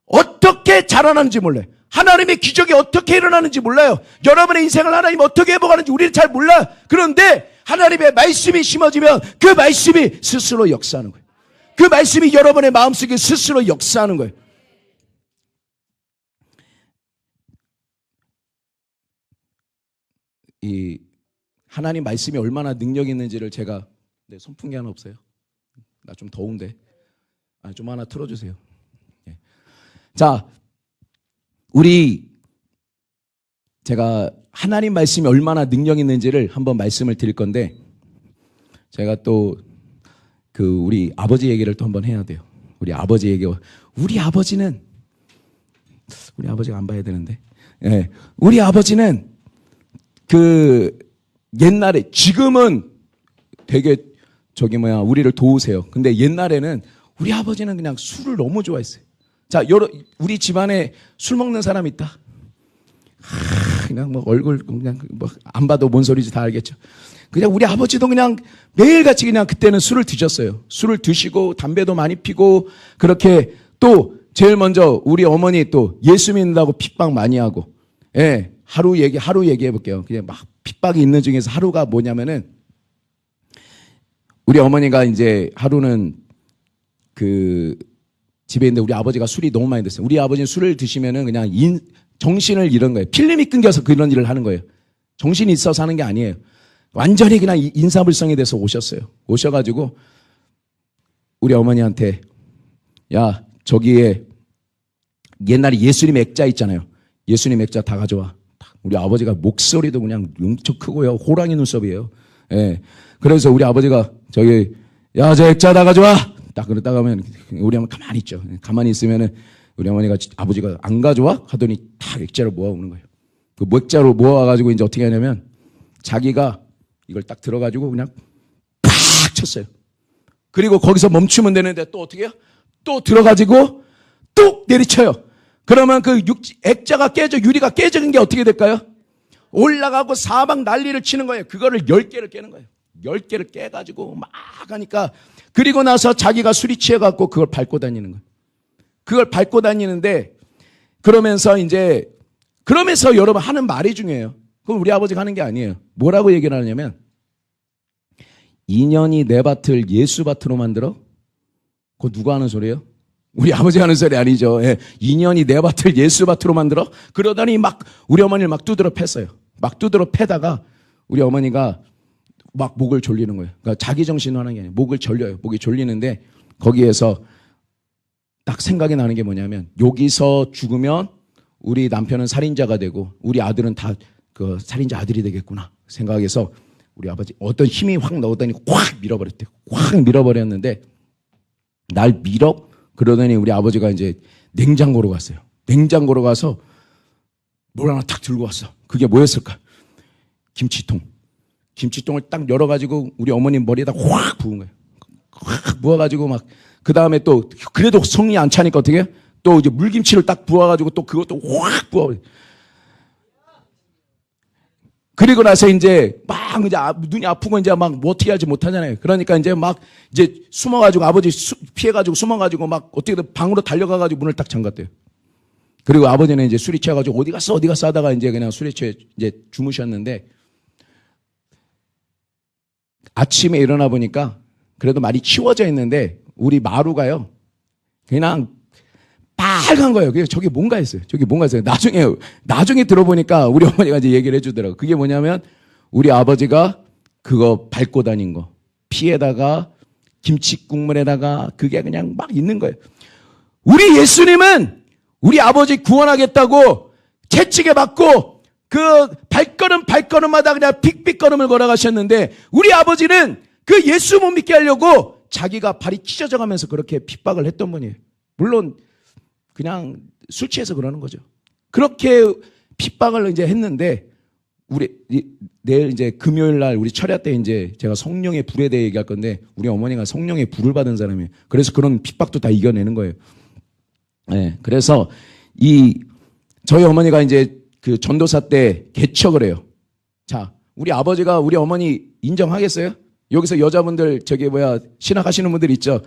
어떻게 자라나는지 몰라요. 하나님의 기적이 어떻게 일어나는지 몰라요. 여러분의 인생을 하나님 어떻게 회복하는지 우리는 잘 몰라요. 그런데 하나님의 말씀이 심어지면 그 말씀이 스스로 역사하는 거예요. 그 말씀이 여러분의 마음속에 스스로 역사하는 거예요. 이 하나님 말씀이 얼마나 능력이 있는지를 제가 선풍기 하나 없어요? 나 좀 더운데 좀 하나 틀어주세요. 자, 제가 하나님 말씀이 얼마나 능력 있는지를 한번 말씀을 드릴 건데 제가 또 우리 아버지 얘기를 또 한번 해야 돼요. 우리 아버지 얘기. 우리 아버지가 안 봐야 되는데, 우리 아버지는 옛날에, 지금은 되게 우리를 도우세요. 근데 옛날에는 우리 아버지는 그냥 술을 너무 좋아했어요. 자, 우리 집안에 술 먹는 사람 있다? 그냥 얼굴 그냥 안 봐도 뭔 소리인지 다 알겠죠. 그냥 우리 아버지도 그냥 매일같이 그냥 그때는 술을 드셨어요. 술을 드시고 담배도 많이 피고 그렇게 또 제일 먼저 우리 어머니 또 예수 믿는다고 핍박 많이 하고, 하루 얘기해 볼게요. 그냥 막 핍박이 있는 중에서 하루가 뭐냐면은 우리 어머니가 이제 하루는 집에 있는데 우리 아버지가 술이 너무 많이 드셨어요. 우리 아버지는 술을 드시면은 그냥 정신을 잃은 거예요. 필름이 끊겨서 그런 일을 하는 거예요. 정신이 있어서 하는 게 아니에요. 완전히 그냥 인사불성이 돼서 오셨어요. 오셔가지고 우리 어머니한테 야, 저기에 옛날에 예수님 액자 있잖아요. 예수님 액자 다 가져와. 우리 아버지가 목소리도 그냥 엄청 크고요. 호랑이 눈썹이에요. 그래서 우리 아버지가 야, 저 액자 다 가져와. 딱 그러다가 하면 우리 어머니 가만히 있죠. 가만히 있으면은 우리 어머니가 아버지가 안 가져와? 하더니 다 액자를 모아오는 거예요. 그 액자로 모아가지고 이제 어떻게 하냐면 자기가 이걸 딱 들어가지고 그냥 팍 쳤어요. 그리고 거기서 멈추면 되는데 또 어떻게 해요? 또 들어가지고 뚝 내리쳐요. 그러면 액자가 유리가 깨지는 게 어떻게 될까요? 올라가고 사방 난리를 치는 거예요. 그거를 10개를 깨는 거예요. 10개를 깨가지고 막 하니까 그리고 나서 자기가 술이 취해갖고 그걸 밟고 다니는 거예요. 그걸 밟고 다니는데 그러면서 여러분 하는 말이 중요해요. 그건 우리 아버지가 하는 게 아니에요. 뭐라고 얘기를 하냐면 인연이 내 밭을 예수 밭으로 만들어? 그거 누가 하는 소리예요? 우리 아버지 하는 소리 아니죠. 예. 인연이 내 밭을 예수 밭으로 만들어? 그러더니 막 우리 어머니를 막 두드러 팼어요. 막 두드러 패다가 우리 어머니가 막 목을 졸리는 거예요. 그러니까 자기 정신으로 하는 게 아니에요. 목을 졸려요. 목이 졸리는데 거기에서 딱 생각이 나는 게 뭐냐면 여기서 죽으면 우리 남편은 살인자가 되고 우리 아들은 다 그 살인자 아들이 되겠구나 생각해서 우리 아버지 어떤 힘이 확 넣었더니 확 밀어버렸대요. 확 밀어버렸는데 날 밀어? 그러더니 우리 아버지가 이제 냉장고로 갔어요. 냉장고로 가서 뭘 하나 탁 들고 왔어. 그게 뭐였을까? 김치통. 김치통을 딱 열어가지고 우리 어머님 머리에다 확 부은 거예요. 확 부어가지고 막 그 다음에 또 그래도 성이 안 차니까 어떻게 해요? 또 이제 물김치를 딱 부어가지고 또 그것도 확 부어. 그리고 나서 이제 막 이제 눈이 아프고 이제 막 뭐 어떻게 하지 못하잖아요. 그러니까 이제 막 이제 숨어가지고 아버지 피해가지고 숨어가지고 막 어떻게든 방으로 달려가가지고 문을 딱 잠갔대요. 그리고 아버지는 이제 술이 취해가지고 어디 갔어 하다가 이제 그냥 술에 취해 이제 주무셨는데 아침에 일어나 보니까 그래도 많이 치워져 있는데 우리 마루가요 그냥 빨간 거예요. 그래서 저게 뭔가 했어요. 저게 뭔가 했어요. 나중에 들어보니까 우리 어머니가 이제 얘기를 해주더라고요. 그게 뭐냐면 우리 아버지가 그거 밟고 다닌 거 피에다가 김치 국물에다가 그게 그냥 막 있는 거예요. 우리 예수님은 우리 아버지 구원하겠다고 채찍에 맞고 그 발걸음마다 그냥 빅빅걸음을 걸어가셨는데 우리 아버지는 그 예수 못 믿게 하려고 자기가 발이 찢어져 가면서 그렇게 핍박을 했던 분이에요. 물론 그냥 술 취해서 그러는 거죠. 그렇게 핍박을 이제 했는데 우리 내일 이제 금요일 날 우리 철야 때 이제 제가 성령의 불에 대해 얘기할 건데 우리 어머니가 성령의 불을 받은 사람이에요. 그래서 그런 핍박도 다 이겨내는 거예요. 네, 그래서 저희 어머니가 이제 그 전도사 때 개척을 해요. 자, 우리 아버지가 우리 어머니 인정하겠어요? 여기서 여자분들 신학하시는 분들 있죠.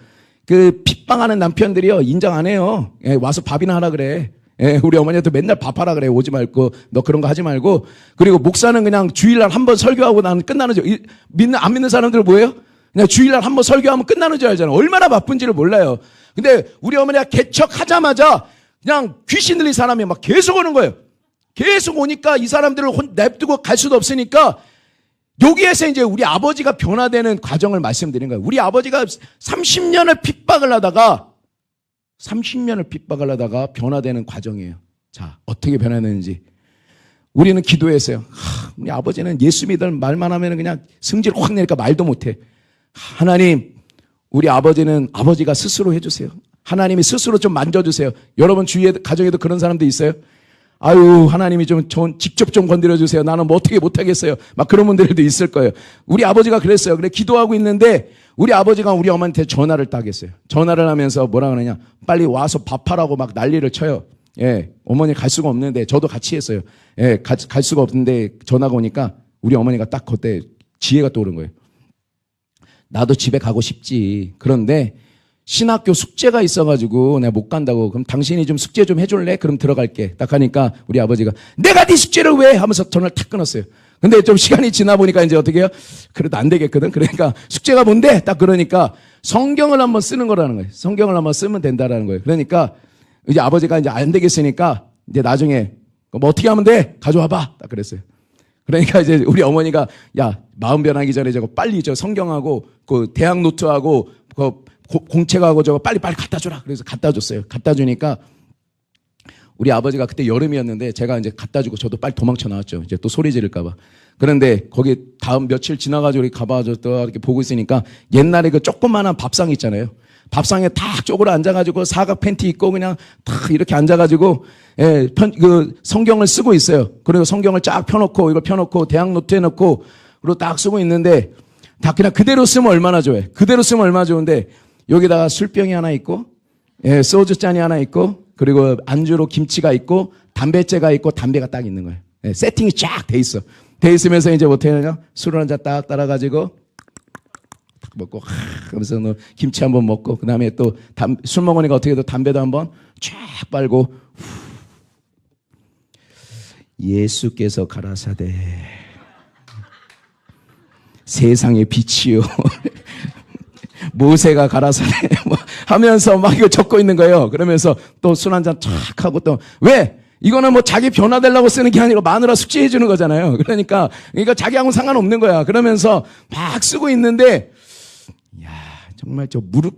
그 핍박하는 남편들이요 인정 안 해요. 예, 와서 밥이나 하라 그래. 예, 우리 어머니한테 맨날 밥하라 그래. 오지 말고 너 그런 거 하지 말고. 그리고 목사는 그냥 주일날 한 번 설교하고 나는 끝나는 줄. 안 믿는 사람들 뭐예요? 그냥 주일날 한 번 설교하면 끝나는 줄 알잖아. 얼마나 바쁜지를 몰라요. 근데 우리 어머니가 개척하자마자 그냥 귀신 들린 사람이 막 계속 오는 거예요. 계속 오니까 이 사람들을 냅두고 갈 수도 없으니까 여기에서 이제 우리 아버지가 변화되는 과정을 말씀드린 거예요. 우리 아버지가 30년을 핍박을 하다가 변화되는 과정이에요. 자, 어떻게 변화되는지. 우리는 기도했어요. 우리 아버지는 예수 믿을 말만 하면 그냥 성질 확 내니까 말도 못해. 하나님, 우리 아버지가 스스로 해주세요. 하나님이 스스로 좀 만져주세요. 여러분 주위에 가정에도 그런 사람도 있어요? 아유, 하나님이 직접 좀 건드려주세요. 나는 뭐 어떻게 못하겠어요. 막 그런 분들도 있을 거예요. 우리 아버지가 그랬어요. 그래, 기도하고 있는데, 우리 아버지가 우리 어머니한테 전화를 딱 했어요. 전화를 하면서 뭐라 그러냐. 빨리 와서 밥하라고 막 난리를 쳐요. 예, 어머니 갈 수가 없는데, 저도 같이 했어요. 예, 갈 수가 없는데, 전화가 오니까, 우리 어머니가 딱 그때 지혜가 떠오른 거예요. 나도 집에 가고 싶지. 그런데, 신학교 숙제가 있어가지고 내가 못 간다고. 그럼 당신이 좀 숙제 좀 해줄래? 그럼 들어갈게. 딱 하니까 우리 아버지가 내가 네 숙제를 왜? 하면서 전화를 탁 끊었어요. 근데 좀 시간이 지나 보니까 이제 어떻게 해요? 그래도 안 되겠거든. 그러니까 숙제가 뭔데? 딱 그러니까 성경을 한번 쓰는 거라는 거예요. 성경을 한번 쓰면 된다라는 거예요. 그러니까 이제 아버지가 이제 안 되겠으니까 이제 나중에 뭐 어떻게 하면 돼? 가져와봐. 딱 그랬어요. 그러니까 이제 우리 어머니가 야, 마음 변하기 전에 저거 빨리 저 성경하고 그 대학 노트하고 그 공책하고 저거 빨리 갖다 줘라. 그래서 갖다 줬어요. 갖다 주니까 우리 아버지가 그때 여름이었는데 제가 이제 갖다 주고 저도 빨리 도망쳐 나왔죠. 이제 또 소리 지를까봐. 그런데 거기 다음 며칠 지나가지고 이렇게 가봐줬다 이렇게 보고 있으니까 옛날에 그 조그만한 밥상 있잖아요. 밥상에 딱 쪼그려 앉아가지고 사각 팬티 입고 그냥 딱 이렇게 앉아가지고 그 성경을 쓰고 있어요. 그리고 성경을 쫙 펴놓고 이걸 펴놓고 대학 노트 해놓고 그리고 딱 쓰고 있는데 다 그냥 그대로 쓰면 얼마나 좋아요. 그대로 쓰면 얼마나 좋은데 여기다가 술병이 하나 있고, 소주잔이 하나 있고, 그리고 안주로 김치가 있고, 담배째가 있고, 담배가 딱 있는 거예요. 세팅이 쫙 돼 있어. 돼 있으면서 이제 어떻게 하냐? 술을 한 잔 딱 따라가지고, 딱 먹고, 그러면서 김치 한번 먹고, 그 다음에 또 술 먹으니까 어떻게 해도 담배도 한번 쫙 빨고, 예수께서 가라사대. 세상의 빛이요. 모세가 가라사대 뭐 하면서 막 이거 적고 있는 거예요. 그러면서 또 술 한잔 쫙 하고 또 왜? 이거는 뭐 자기 변화되려고 쓰는 게 아니고 마누라 숙제해 주는 거잖아요. 그러니까 자기하고는 상관없는 거야. 그러면서 막 쓰고 있는데 야, 정말 저 무릎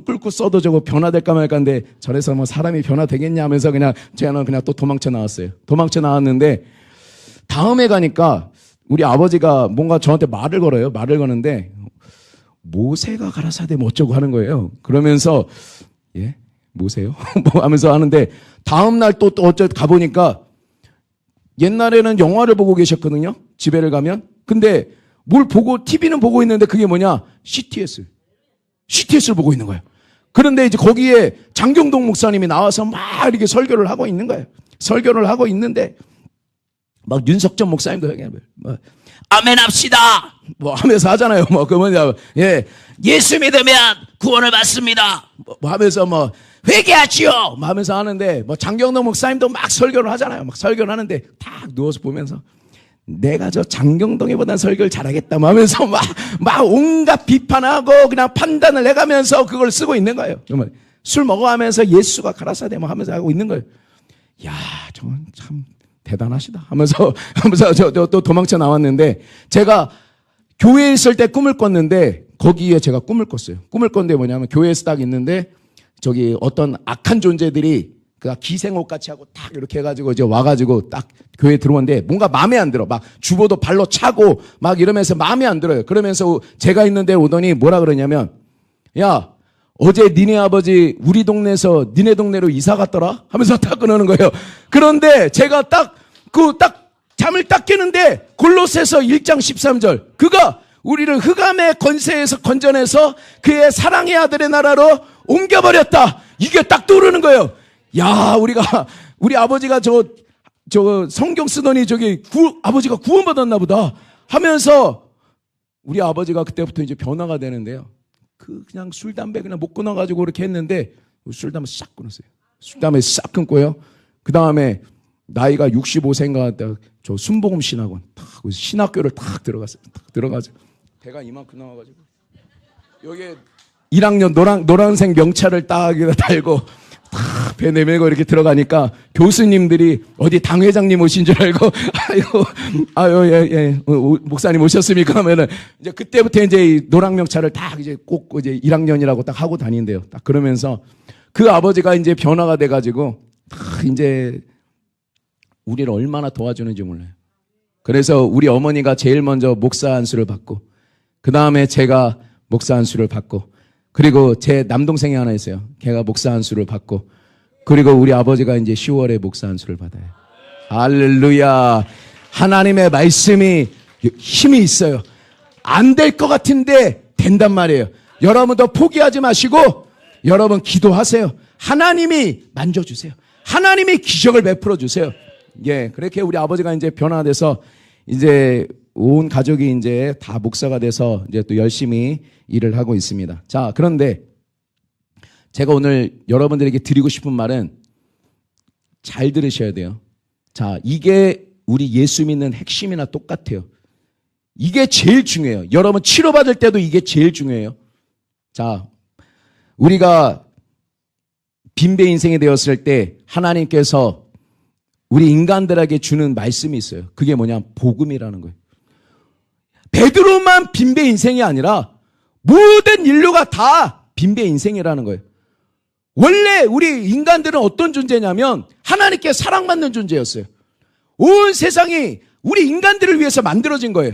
꿇고 써도 저거 변화될까 말까인데 저래서 뭐 사람이 변화되겠냐 하면서 그냥 저는 그냥 또 도망쳐 나왔어요. 도망쳐 나왔는데 다음에 가니까 우리 아버지가 뭔가 저한테 말을 걸어요. 말을 거는데 모세가 가라사대 뭐 어쩌고 하는 거예요. 그러면서 예? 모세요? 뭐 하면서 하는데 다음날 또 어쩌 가보니까 옛날에는 영화를 보고 계셨거든요. 집에를 가면. 근데 뭘 보고 TV는 보고 있는데 그게 뭐냐? CTS를 보고 있는 거예요. 그런데 이제 거기에 장경동 목사님이 나와서 막 이렇게 설교를 하고 있는 거예요. 설교를 하고 있는데 막 윤석전 목사님도 뭐 아멘 합시다 뭐 하면서 하잖아요. 뭐 그 뭐냐 예수 믿으면 구원을 받습니다 뭐 하면서 뭐 회개하지요 뭐 하면서 하는데 뭐 장경동 목사님도 막 설교를 하잖아요. 막 설교를 하는데 딱 누워서 보면서 내가 저 장경동이보단 설교를 잘하겠다 뭐 하면서 막 온갖 비판하고 그냥 판단을 해가면서 그걸 쓰고 있는 거예요. 정말 술 먹어가면서 예수가 가라사대 뭐 하면서 하고 있는 거예요. 야, 저건 참 대단하시다 하면서 저 또 도망쳐 나왔는데 제가 교회에 있을 때 꿈을 꿨는데 거기에 제가 꿈을 꿨어요. 꿈을 꿨는데 뭐냐면 교회에서 딱 있는데 저기 어떤 악한 존재들이 그 기생옷 같이 하고 딱 이렇게 해가지고 이제 와가지고 딱 교회에 들어오는데 뭔가 마음에 안 들어. 막 주보도 발로 차고 막 이러면서 마음에 안 들어요. 그러면서 제가 있는 데 오더니 뭐라 그러냐면 야, 어제 니네 아버지 우리 동네에서 니네 동네로 이사 갔더라? 하면서 딱 그러는 거예요. 그런데 제가 딱 잠을 딱 깨는데 골로새서 1장 13절 그가 우리를 흑암의 권세에서 건져내서 그의 사랑의 아들의 나라로 옮겨버렸다. 이게 딱 떠오르는 거예요. 야, 우리 아버지가 저 성경 쓰더니 아버지가 구원받았나 보다 하면서 우리 아버지가 그때부터 이제 변화가 되는데요. 그냥 술, 담배 그냥 못 끊어가지고 그렇게 했는데 술, 담배 싹 끊었어요. 술, 담배 싹 끊고요. 그 다음에 나이가 65세인가 저 순복음 신학원 탁 신학교를 탁 들어갔어요. 탁 들어가지고 배가 이만큼 나와가지고 여기에 1학년 노란색 명찰을 딱 달고 탁 배 내밀고 이렇게 들어가니까 교수님들이 어디 당회장님 오신 줄 알고 예 목사님 오셨습니까 하면은 이제 그때부터 이제 노랑 명찰을 딱 이제 꼭 이제 1학년이라고 딱 하고 다닌대요. 딱 그러면서 그 아버지가 이제 변화가 돼가지고 딱 이제 우리를 얼마나 도와주는지 몰라요. 그래서 우리 어머니가 제일 먼저 목사 안수를 받고 그 다음에 제가 목사 안수를 받고 그리고 제 남동생이 하나 있어요. 걔가 목사 안수를 받고 그리고 우리 아버지가 이제 10월에 목사 안수를 받아요. 할렐루야. 하나님의 말씀이 힘이 있어요. 안 될 것 같은데 된단 말이에요. 여러분도 포기하지 마시고 여러분 기도하세요. 하나님이 만져주세요. 하나님이 기적을 베풀어 주세요. 예, 그렇게 우리 아버지가 이제 변화돼서 이제 온 가족이 이제 다 목사가 돼서 이제 또 열심히 일을 하고 있습니다. 자, 그런데 제가 오늘 여러분들에게 드리고 싶은 말은 잘 들으셔야 돼요. 자, 이게 우리 예수 믿는 핵심이나 똑같아요. 이게 제일 중요해요. 여러분 치료받을 때도 이게 제일 중요해요. 자, 우리가 빈배 인생이 되었을 때 하나님께서 우리 인간들에게 주는 말씀이 있어요. 그게 뭐냐? 복음이라는 거예요. 베드로만 빈배 인생이 아니라 모든 인류가 다 빈배 인생이라는 거예요. 원래 우리 인간들은 어떤 존재냐면 하나님께 사랑받는 존재였어요. 온 세상이 우리 인간들을 위해서 만들어진 거예요.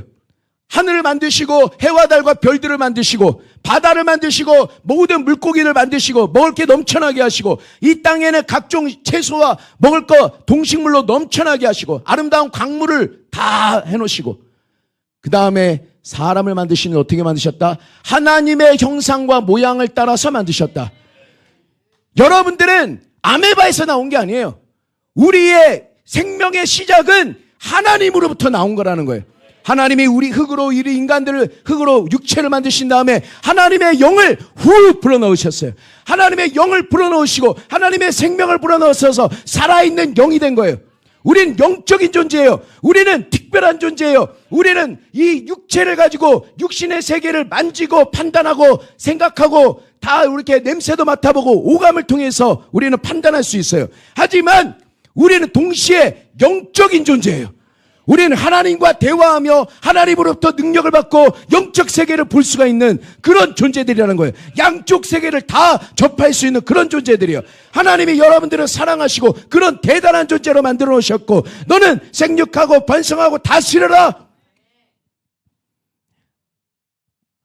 하늘을 만드시고 해와 달과 별들을 만드시고 바다를 만드시고 모든 물고기를 만드시고 먹을 게 넘쳐나게 하시고 이 땅에는 각종 채소와 먹을 거 동식물로 넘쳐나게 하시고 아름다운 광물을 다 해놓으시고 그 다음에 사람을 만드시는 어떻게 만드셨다? 하나님의 형상과 모양을 따라서 만드셨다. 여러분들은 아메바에서 나온 게 아니에요. 우리의 생명의 시작은 하나님으로부터 나온 거라는 거예요. 하나님이 우리 인간들을 흙으로 육체를 만드신 다음에 하나님의 영을 후 불어넣으셨어요. 하나님의 영을 불어넣으시고 하나님의 생명을 불어넣으셔서 살아있는 영이 된 거예요. 우리는 영적인 존재예요. 우리는 특별한 존재예요. 우리는 이 육체를 가지고 육신의 세계를 만지고 판단하고 생각하고 다 이렇게 냄새도 맡아보고 오감을 통해서 우리는 판단할 수 있어요. 하지만 우리는 동시에 영적인 존재예요. 우리는 하나님과 대화하며 하나님으로부터 능력을 받고 영적 세계를 볼 수가 있는 그런 존재들이라는 거예요. 양쪽 세계를 다 접할 수 있는 그런 존재들이에요. 하나님이 여러분들을 사랑하시고 그런 대단한 존재로 만들어 놓으셨고, 너는 생육하고 번성하고 다스려라.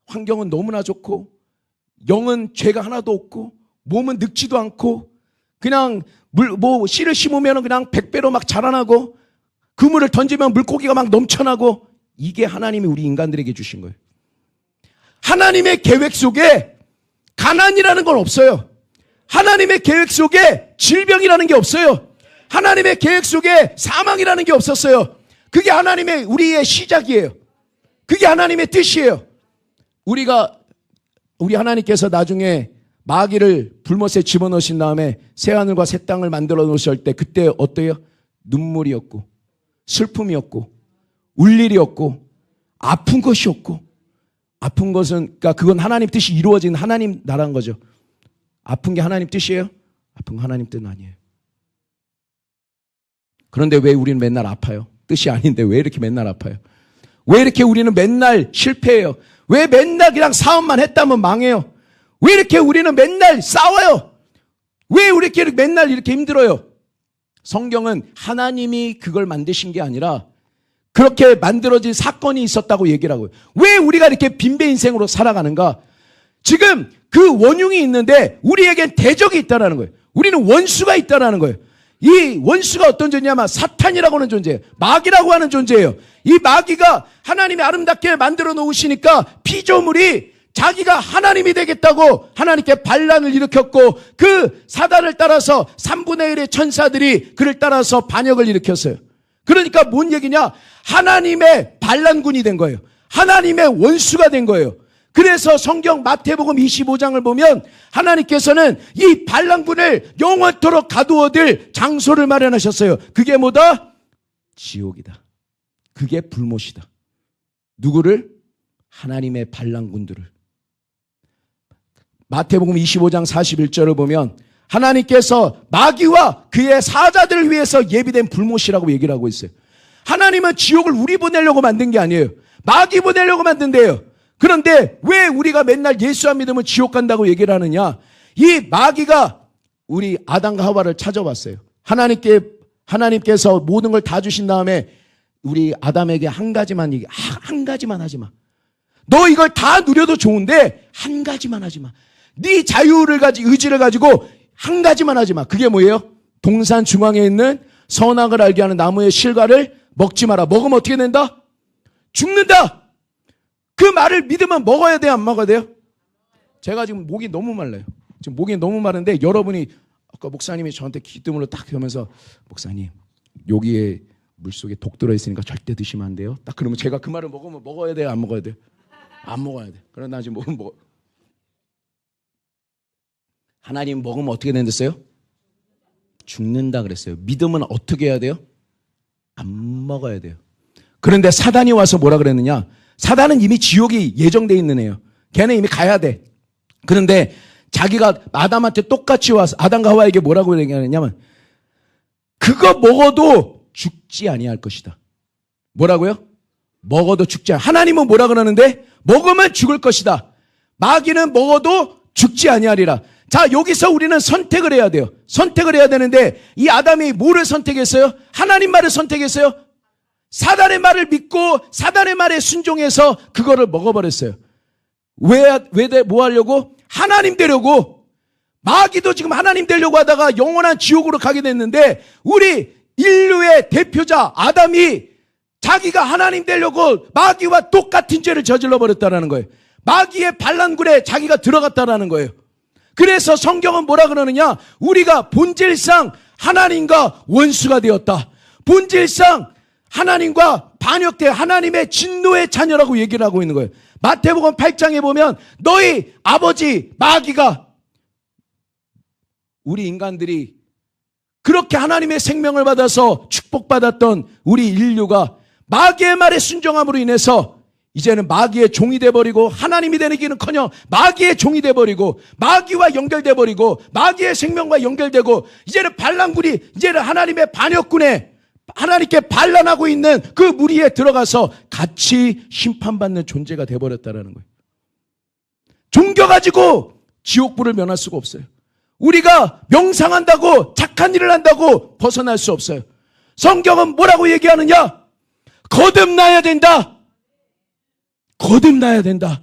환경은 너무나 좋고 영은 죄가 하나도 없고 몸은 늙지도 않고 그냥 씨를 심으면 그냥 100배로 막 자라나고 그물을 던지면 물고기가 막 넘쳐나고, 이게 하나님이 우리 인간들에게 주신 거예요. 하나님의 계획 속에 가난이라는 건 없어요. 하나님의 계획 속에 질병이라는 게 없어요. 하나님의 계획 속에 사망이라는 게 없었어요. 그게 우리의 시작이에요. 그게 하나님의 뜻이에요. 우리 하나님께서 나중에 마귀를 불못에 집어넣으신 다음에 새하늘과 새 땅을 만들어 놓으실 때 그때 어때요? 눈물이었고 슬픔이었고 울 일이 없고 아픈 것이 없고, 아픈 것은 그러니까 그건 하나님 뜻이 이루어진 하나님 나라는 거죠. 아픈 게 하나님 뜻이에요? 아픈 거 하나님 뜻은 아니에요. 그런데 왜 우리는 맨날 아파요? 뜻이 아닌데 왜 이렇게 맨날 아파요? 왜 이렇게 우리는 맨날 실패해요? 왜 맨날 그냥 사업만 했다면 망해요? 왜 이렇게 우리는 맨날 싸워요? 왜 이렇게 맨날 이렇게 힘들어요? 성경은 하나님이 그걸 만드신 게 아니라 그렇게 만들어진 사건이 있었다고 얘기를 하고요. 왜 우리가 이렇게 빈배 인생으로 살아가는가? 지금 그 원흉이 있는데 우리에겐 대적이 있다는 거예요. 우리는 원수가 있다는 거예요. 이 원수가 어떤 존재냐면 사탄이라고 하는 존재예요. 마귀라고 하는 존재예요. 이 마귀가 하나님이 아름답게 만들어 놓으시니까 피조물이 자기가 하나님이 되겠다고 하나님께 반란을 일으켰고, 그 사단을 따라서 3분의 1의 천사들이 그를 따라서 반역을 일으켰어요. 그러니까 뭔 얘기냐? 하나님의 반란군이 된 거예요. 하나님의 원수가 된 거예요. 그래서 성경 마태복음 25장을 보면 하나님께서는 이 반란군을 영원토록 가두어둘 장소를 마련하셨어요. 그게 뭐다? 지옥이다. 그게 불못이다. 누구를? 하나님의 반란군들을. 마태복음 25장 41절을 보면 하나님께서 마귀와 그의 사자들을 위해서 예비된 불못이라고 얘기를 하고 있어요. 하나님은 지옥을 우리 보내려고 만든 게 아니에요. 마귀 보내려고 만든대요. 그런데 왜 우리가 맨날 예수 안 믿으면 지옥 간다고 얘기를 하느냐? 이 마귀가 우리 아담과 하와를 찾아왔어요. 하나님께서 모든 걸 다 주신 다음에 우리 아담에게 한 가지만 하지 마. 너 이걸 다 누려도 좋은데 한 가지만 하지 마. 네 의지를 가지고 한 가지만 하지 마. 그게 뭐예요? 동산 중앙에 있는 선악을 알게 하는 나무의 실과를 먹지 마라. 먹으면 어떻게 된다? 죽는다. 그 말을 믿으면 먹어야 돼요, 안 먹어야 돼요? 제가 지금 목이 너무 말라요. 지금 목이 너무 마른데 여러분이 아까 목사님이 저한테 기도문을 딱 하면서 목사님 여기에 물속에 독 들어있으니까 절대 드시면 안 돼요. 딱 그러면 제가 그 말을 먹으면 먹어야 돼요, 안 먹어야 돼요? 안 먹어야 돼. 그러나 지금 하나님 먹으면 어떻게 된댔어요? 죽는다 그랬어요. 믿으면 어떻게 해야 돼요? 안 먹어야 돼요. 그런데 사단이 와서 뭐라 그랬느냐? 사단은 이미 지옥이 예정돼 있는 애예요. 걔는 이미 가야 돼. 그런데 자기가 아담한테 똑같이 와서 아담과 하와에게 뭐라고 얘기하냐면 그거 먹어도 죽지 아니할 것이다. 뭐라고요? 먹어도 죽지 않아. 하나님은 뭐라 그러는데? 먹으면 죽을 것이다. 마귀는 먹어도 죽지 아니하리라. 자, 여기서 우리는 선택을 해야 돼요. 선택을 해야 되는데 이 아담이 뭐를 선택했어요? 하나님 말을 선택했어요? 사단의 말을 믿고 사단의 말에 순종해서 그거를 먹어버렸어요. 뭐 하려고? 하나님 되려고. 마귀도 지금 하나님 되려고 하다가 영원한 지옥으로 가게 됐는데 우리 인류의 대표자 아담이 자기가 하나님 되려고 마귀와 똑같은 죄를 저질러 버렸다는 거예요. 마귀의 반란군에 자기가 들어갔다라는 거예요. 그래서 성경은 뭐라 그러느냐? 우리가 본질상 하나님과 원수가 되었다. 본질상 하나님과 반역돼 하나님의 진노의 자녀라고 얘기를 하고 있는 거예요. 마태복음 8장에 보면 너희 아버지 마귀가 우리 인간들이 그렇게 하나님의 생명을 받아서 축복 축복받았던 우리 인류가 마귀의 말에 순종함으로 인해서 이제는 마귀의 종이 돼버리고 하나님이 되기는커녕 마귀의 종이 돼버리고 마귀와 연결돼버리고 마귀의 생명과 연결되고 이제는 반란군이 이제는 하나님의 반역군에 하나님께 반란하고 있는 그 무리에 들어가서 같이 심판받는 존재가 돼버렸다는 거예요. 종교 가지고 지옥불을 면할 수가 없어요. 우리가 명상한다고 착한 일을 한다고 벗어날 수 없어요. 성경은 뭐라고 얘기하느냐? 거듭나야 된다. 거듭나야 된다.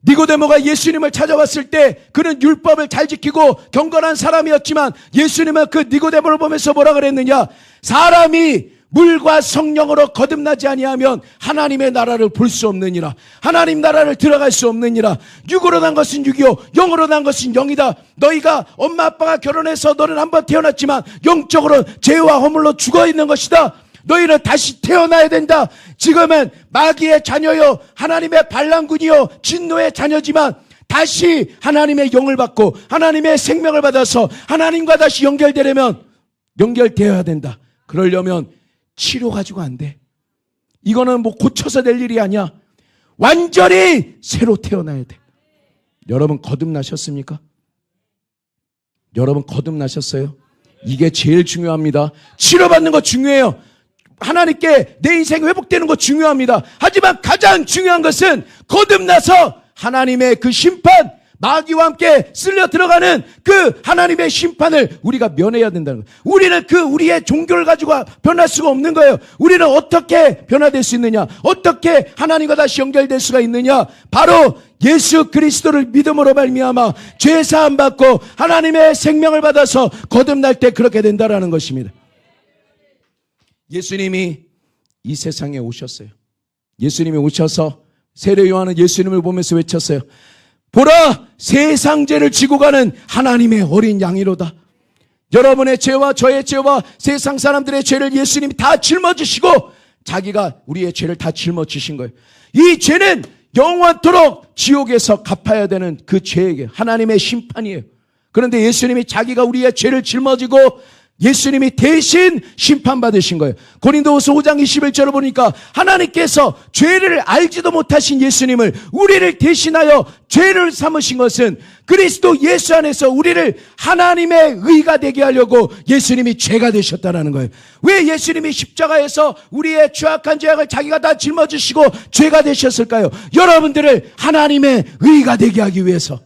니고데모가 예수님을 찾아왔을 때 그는 율법을 잘 지키고 경건한 사람이었지만 예수님은 그 니고데모를 보면서 뭐라 그랬느냐? 사람이 물과 성령으로 거듭나지 아니하면 하나님의 나라를 볼 수 없느니라. 하나님 나라를 들어갈 수 없느니라. 육으로 난 것은 육이요 영으로 난 것은 영이다. 너희가 엄마 아빠가 결혼해서 너는 한번 태어났지만 영적으로 죄와 허물로 죽어 있는 것이다. 너희는 다시 태어나야 된다. 지금은 마귀의 자녀요 하나님의 반란군이요 진노의 자녀지만 다시 하나님의 영을 받고 하나님의 생명을 받아서 하나님과 다시 연결되려면 연결되어야 된다. 그러려면 치료 가지고 안 돼. 이거는 뭐 고쳐서 될 일이 아니야. 완전히 새로 태어나야 돼. 여러분 거듭나셨습니까? 여러분 거듭나셨어요? 이게 제일 중요합니다. 치료받는 거 중요해요. 하나님께 내 인생이 회복되는 거 중요합니다. 하지만 가장 중요한 것은 거듭나서 하나님의 그 심판, 마귀와 함께 쓸려 들어가는 그 하나님의 심판을 우리가 면해야 된다는 거예요. 우리는 그 우리의 종교를 가지고 변할 수가 없는 거예요. 우리는 어떻게 변화될 수 있느냐? 어떻게 하나님과 다시 연결될 수가 있느냐? 바로 예수 그리스도를 믿음으로 말미암아 죄 사함 받고 하나님의 생명을 받아서 거듭날 때 그렇게 된다라는 것입니다. 예수님이 이 세상에 오셨어요. 예수님이 오셔서 세례 요한은 예수님을 보면서 외쳤어요. 보라, 세상 죄를 지고 가는 하나님의 어린 양이로다. 여러분의 죄와 저의 죄와 세상 사람들의 죄를 예수님이 다 짊어지시고 자기가 우리의 죄를 다 짊어지신 거예요. 이 죄는 영원토록 지옥에서 갚아야 되는 그 죄에게 하나님의 심판이에요. 그런데 예수님이 자기가 우리의 죄를 짊어지고 예수님이 대신 심판받으신 거예요. 고린도후서 5장 21절을 보니까 하나님께서 죄를 알지도 못하신 예수님을 우리를 대신하여 죄를 삼으신 것은 그리스도 예수 안에서 우리를 하나님의 의가 되게 하려고 예수님이 죄가 되셨다는 거예요. 왜 예수님이 십자가에서 우리의 죄악한 죄악을 자기가 다 짊어지시고 죄가 되셨을까요? 여러분들을 하나님의 의가 되게 하기 위해서.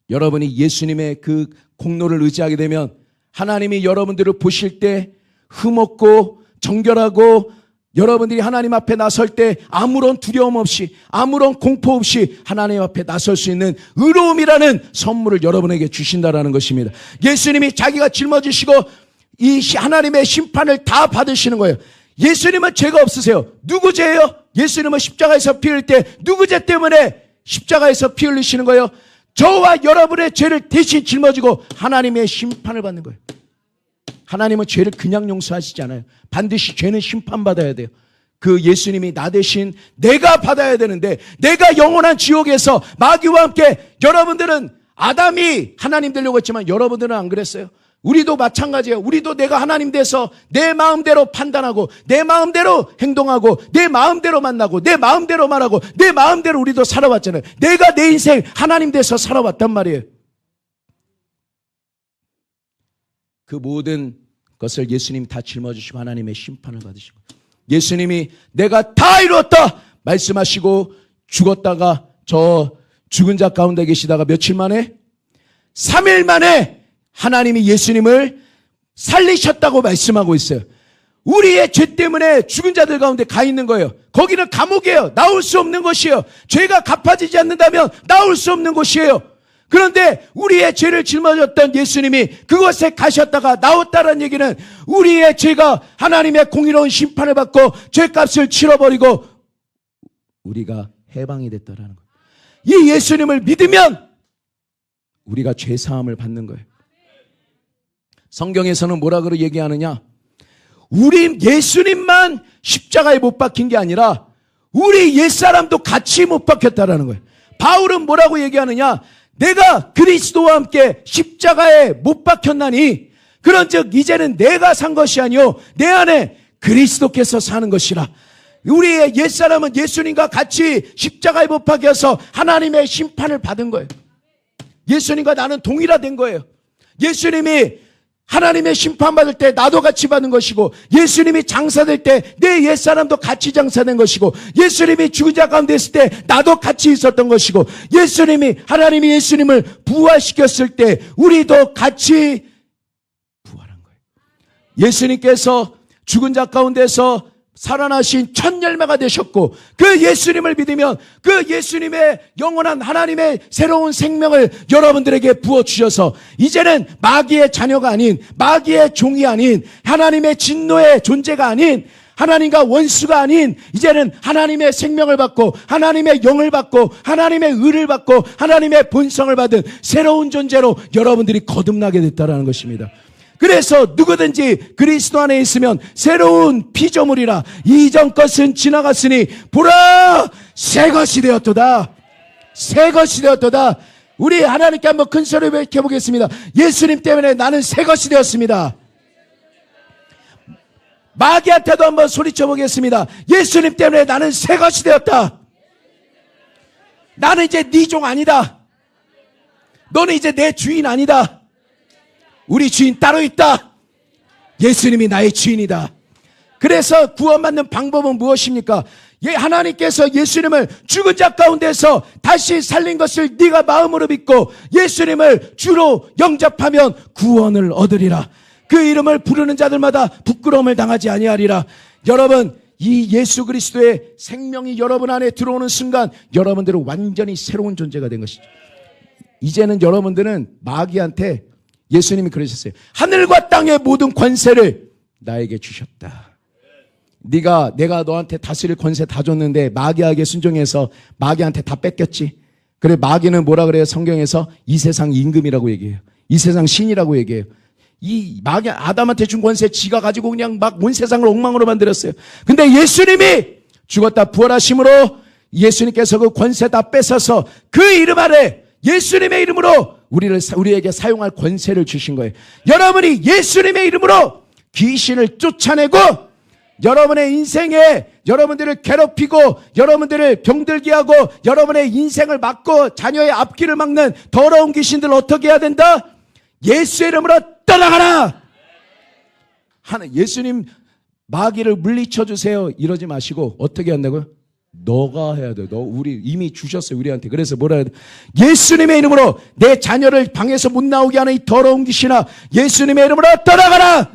여러분이 예수님의 그 공로를 의지하게 되면 하나님이 여러분들을 보실 때 흠없고 정결하고 여러분들이 하나님 앞에 나설 때 아무런 두려움 없이 아무런 공포 없이 하나님 앞에 나설 수 있는 의로움이라는 선물을 여러분에게 주신다라는 것입니다. 예수님이 자기가 짊어지시고 이 하나님의 심판을 다 받으시는 거예요. 예수님은 죄가 없으세요. 누구 죄예요? 예수님은 십자가에서 피 흘릴 때 누구 죄 때문에 십자가에서 피 흘리시는 거예요? 저와 여러분의 죄를 대신 짊어지고 하나님의 심판을 받는 거예요. 하나님은 죄를 그냥 용서하시지 않아요. 반드시 죄는 심판받아야 돼요. 그 예수님이 나 대신 내가 받아야 되는데 내가 영원한 지옥에서 마귀와 함께 여러분들은 아담이 하나님 되려고 했지만 여러분들은 안 그랬어요. 우리도 마찬가지예요. 우리도 내가 하나님 돼서 내 마음대로 판단하고 내 마음대로 행동하고 내 마음대로 만나고 내 마음대로 말하고 내 마음대로 우리도 살아왔잖아요. 내가 내 인생 하나님 돼서 살아왔단 말이에요. 그 모든 것을 예수님이 다 짊어지시고 하나님의 심판을 받으시고 예수님이 내가 다 이루었다 말씀하시고 죽었다가 저 죽은 자 가운데 계시다가 며칠 만에 3일 만에 하나님이 예수님을 살리셨다고 말씀하고 있어요. 우리의 죄 때문에 죽은 자들 가운데 가 있는 거예요. 거기는 감옥이에요. 나올 수 없는 곳이에요. 죄가 갚아지지 않는다면 나올 수 없는 곳이에요. 그런데 우리의 죄를 짊어졌던 예수님이 그곳에 가셨다가 나왔다는 얘기는 우리의 죄가 하나님의 공의로운 심판을 받고 죄값을 치러버리고 우리가 해방이 됐다라는 거예요. 이 예수님을 믿으면 우리가 죄사함을 받는 거예요. 성경에서는 뭐라고 얘기하느냐? 우리 예수님만 십자가에 못 박힌 게 아니라 우리 옛사람도 같이 못 박혔다라는 거예요. 바울은 뭐라고 얘기하느냐? 내가 그리스도와 함께 십자가에 못 박혔나니 그런즉 이제는 내가 산 것이 아니요 내 안에 그리스도께서 사는 것이라. 우리의 옛사람은 예수님과 같이 십자가에 못 박혀서 하나님의 심판을 받은 거예요. 예수님과 나는 동일화된 거예요. 예수님이 하나님의 심판받을 때 나도 같이 받는 것이고, 예수님이 장사될 때 내 옛사람도 같이 장사된 것이고, 예수님이 죽은 자 가운데 있을 때 나도 같이 있었던 것이고, 하나님이 예수님을 부활시켰을 때 우리도 같이 부활한 거예요. 예수님께서 죽은 자 가운데서 살아나신 첫 열매가 되셨고, 그 예수님을 믿으면 그 예수님의 영원한 하나님의 새로운 생명을 여러분들에게 부어주셔서 이제는 마귀의 자녀가 아닌, 마귀의 종이 아닌, 하나님의 진노의 존재가 아닌, 하나님과 원수가 아닌, 이제는 하나님의 생명을 받고 하나님의 영을 받고 하나님의 의를 받고 하나님의 본성을 받은 새로운 존재로 여러분들이 거듭나게 됐다는 것입니다. 그래서 누구든지 그리스도 안에 있으면 새로운 피조물이라. 이전 것은 지나갔으니 보라 새 것이 되었도다. 새 것이 되었도다. 우리 하나님께 한번 큰 소리로 외쳐보겠습니다. 예수님 때문에 나는 새 것이 되었습니다. 마귀한테도 한번 소리쳐 보겠습니다. 예수님 때문에 나는 새 것이 되었다. 나는 이제 네 종 아니다. 너는 이제 내 주인 아니다. 우리 주인 따로 있다. 예수님이 나의 주인이다. 그래서 구원받는 방법은 무엇입니까? 하나님께서 예수님을 죽은 자 가운데서 다시 살린 것을 네가 마음으로 믿고 예수님을 주로 영접하면 구원을 얻으리라. 그 이름을 부르는 자들마다 부끄러움을 당하지 아니하리라. 여러분, 이 예수 그리스도의 생명이 여러분 안에 들어오는 순간 여러분들은 완전히 새로운 존재가 된 것이죠. 이제는 여러분들은 마귀한테, 예수님이 그러셨어요. 하늘과 땅의 모든 권세를 나에게 주셨다. 내가 너한테 다스릴 권세 다 줬는데 마귀에게 순종해서 마귀한테 다 뺏겼지. 그래, 마귀는 뭐라 그래요? 성경에서 이 세상 임금이라고 얘기해요. 이 세상 신이라고 얘기해요. 이 마귀 아담한테 준 권세 지가 가지고 그냥 막 온 세상을 엉망으로 만들었어요. 근데 예수님이 죽었다 부활하심으로 예수님께서 그 권세 다 뺏어서 그 이름 아래 예수님의 이름으로 우리에게 사용할 권세를 주신 거예요. 여러분이 예수님의 이름으로 귀신을 쫓아내고 여러분의 인생에 여러분들을 괴롭히고 여러분들을 병들게 하고 여러분의 인생을 막고 자녀의 앞길을 막는 더러운 귀신들 어떻게 해야 된다? 예수의 이름으로 떠나가라. 예수님 마귀를 물리쳐 주세요 이러지 마시고 어떻게 한다고요? 너가 해야 돼. 우리 이미 주셨어요 우리한테. 그래서 뭐라 해야 돼? 예수님의 이름으로 내 자녀를 방에서 못 나오게 하는 이 더러운 귀신아, 예수님의 이름으로 떠나가라.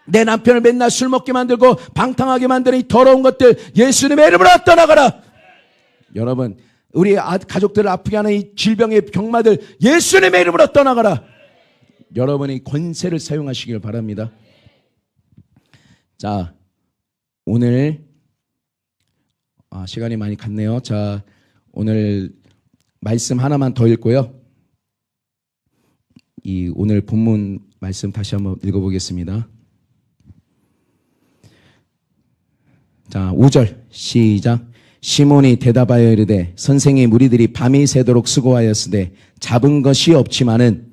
내 남편을 맨날 술 먹게 만들고 방탕하게 만드는 이 더러운 것들 예수님의 이름으로 떠나가라. 여러분, 우리 가족들을 아프게 하는 이 질병의 병마들 예수님의 이름으로 떠나가라. 여러분이 권세를 사용하시길 바랍니다. 자, 오늘 시간이 많이 갔네요. 자, 오늘 말씀 하나만 더 읽고요. 오늘 본문 말씀 다시 한번 읽어보겠습니다. 자, 5절 시작. 시몬이 대답하여 이르되 선생이 무리들이 밤이 새도록 수고하였으되 잡은 것이 없지만은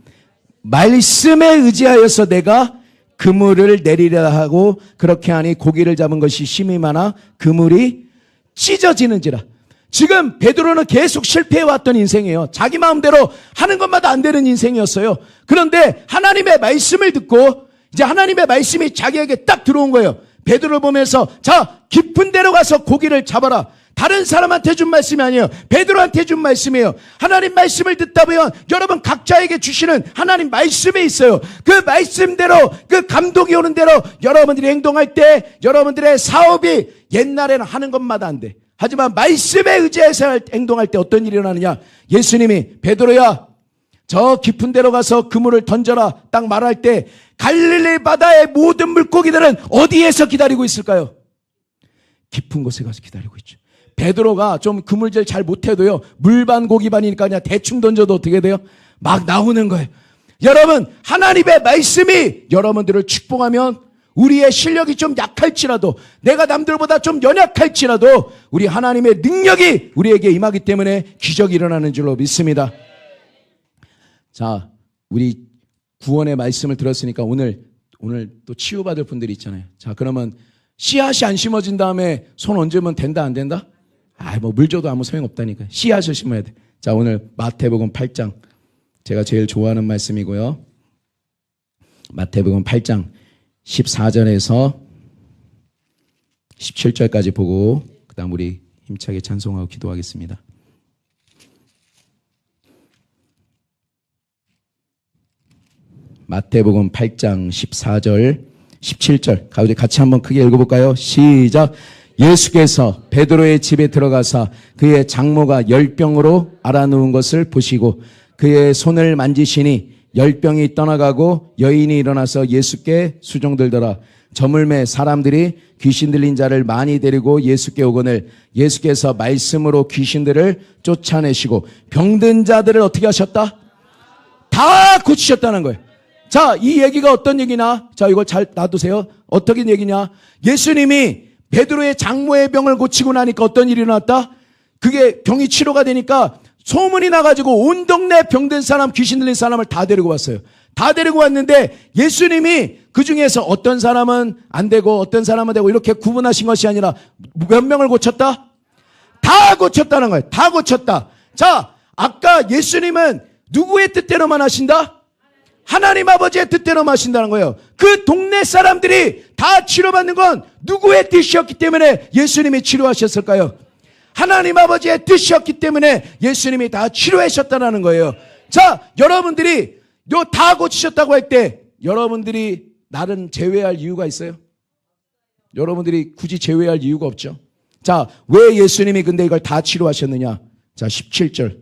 말씀에 의지하여서 내가 그물을 내리려 하고 그렇게 하니 고기를 잡은 것이 심히 많아 그물이 찢어지는지라. 지금 베드로는 계속 실패해왔던 인생이에요. 자기 마음대로 하는 것마다 안 되는 인생이었어요. 그런데 하나님의 말씀을 듣고 이제 하나님의 말씀이 자기에게 딱 들어온 거예요. 베드로를 보면서 자, 깊은 데로 가서 고기를 잡아라. 다른 사람한테 준 말씀이 아니에요. 베드로한테 준 말씀이에요. 하나님 말씀을 듣다 보면 여러분 각자에게 주시는 하나님 말씀이 있어요. 그 말씀대로, 그 감동이 오는 대로 여러분들이 행동할 때 여러분들의 사업이 옛날에는 하는 것마다 안 돼. 하지만 말씀에 의지해서 행동할 때 어떤 일이 일어나느냐. 예수님이 베드로야 저 깊은 데로 가서 그물을 던져라 딱 말할 때 갈릴리 바다의 모든 물고기들은 어디에서 기다리고 있을까요? 깊은 곳에 가서 기다리고 있죠. 베드로가 좀 그물질 잘 못해도요, 물반 고기반이니까 그냥 대충 던져도 어떻게 돼요? 막 나오는 거예요. 여러분, 하나님의 말씀이 여러분들을 축복하면 우리의 실력이 좀 약할지라도, 내가 남들보다 좀 연약할지라도 우리 하나님의 능력이 우리에게 임하기 때문에 기적이 일어나는 줄로 믿습니다. 자, 우리 구원의 말씀을 들었으니까 오늘 또 치유받을 분들이 있잖아요. 자, 그러면 씨앗이 안 심어진 다음에 손 얹으면 된다, 안 된다? 뭐 물 줘도 아무 소용없다니까. 씨앗을 심어야 돼. 자, 오늘 마태복음 8장. 제가 제일 좋아하는 말씀이고요. 마태복음 8장 14절에서 17절까지 보고 그다음 우리 힘차게 찬송하고 기도하겠습니다. 마태복음 8장 14절 17절 가운데 같이 한번 크게 읽어볼까요? 시작. 예수께서 베드로의 집에 들어가사 그의 장모가 열병으로 앓아누운 것을 보시고 그의 손을 만지시니 열병이 떠나가고 여인이 일어나서 예수께 수종들더라. 저물매 사람들이 귀신 들린 자를 많이 데리고 예수께 오거늘 예수께서 말씀으로 귀신들을 쫓아내시고 병든 자들을 어떻게 하셨다? 다 고치셨다는 거예요. 자, 이 얘기가 어떤 얘기냐? 자, 이걸 잘 놔두세요. 어떻게 얘기냐? 예수님이 베드로의 장모의 병을 고치고 나니까 어떤 일이 일어났다? 그게 병이 치료가 되니까 소문이 나가지고 온 동네 병든 사람, 귀신 들린 사람을 다 데리고 왔어요. 다 데리고 왔는데 예수님이 그 중에서 어떤 사람은 안 되고 어떤 사람은 되고 이렇게 구분하신 것이 아니라 몇 명을 고쳤다? 다 고쳤다는 거예요. 다 고쳤다. 자, 아까 예수님은 누구의 뜻대로만 하신다? 하나님 아버지의 뜻대로만 하신다는 거예요. 그 동네 사람들이 다 치료받는 건 누구의 뜻이었기 때문에 예수님이 치료하셨을까요? 하나님 아버지의 뜻이었기 때문에 예수님이 다 치료하셨다는 거예요. 자, 여러분들이 다 고치셨다고 할 때 여러분들이 나를 제외할 이유가 있어요? 여러분들이 굳이 제외할 이유가 없죠. 자, 왜 예수님이 근데 이걸 다 치료하셨느냐? 자, 17절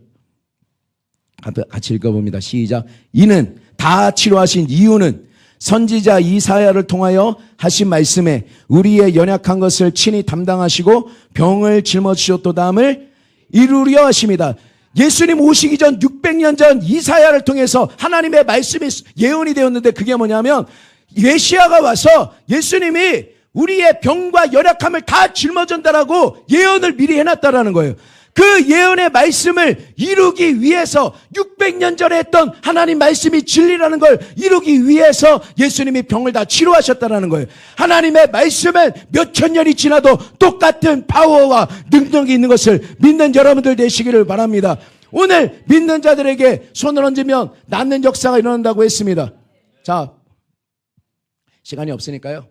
같이 읽어봅니다. 시작. 이는 다 치료하신 이유는 선지자 이사야를 통하여 하신 말씀에 우리의 연약한 것을 친히 담당하시고 병을 짊어지셨도다함을 이루려 하십니다. 예수님 오시기 전 600년 전 이사야를 통해서 하나님의 말씀이 예언이 되었는데 그게 뭐냐면 메시아가 와서 예수님이 우리의 병과 연약함을 다 짊어진다라고 예언을 미리 해놨다라는 거예요. 그 예언의 말씀을 이루기 위해서 600년 전에 했던 하나님 말씀이 진리라는 걸 이루기 위해서 예수님이 병을 다 치료하셨다는 거예요. 하나님의 말씀은 몇천 년이 지나도 똑같은 파워와 능력이 있는 것을 믿는 여러분들 되시기를 바랍니다. 오늘 믿는 자들에게 손을 얹으면 낫는 역사가 일어난다고 했습니다. 자, 시간이 없으니까요.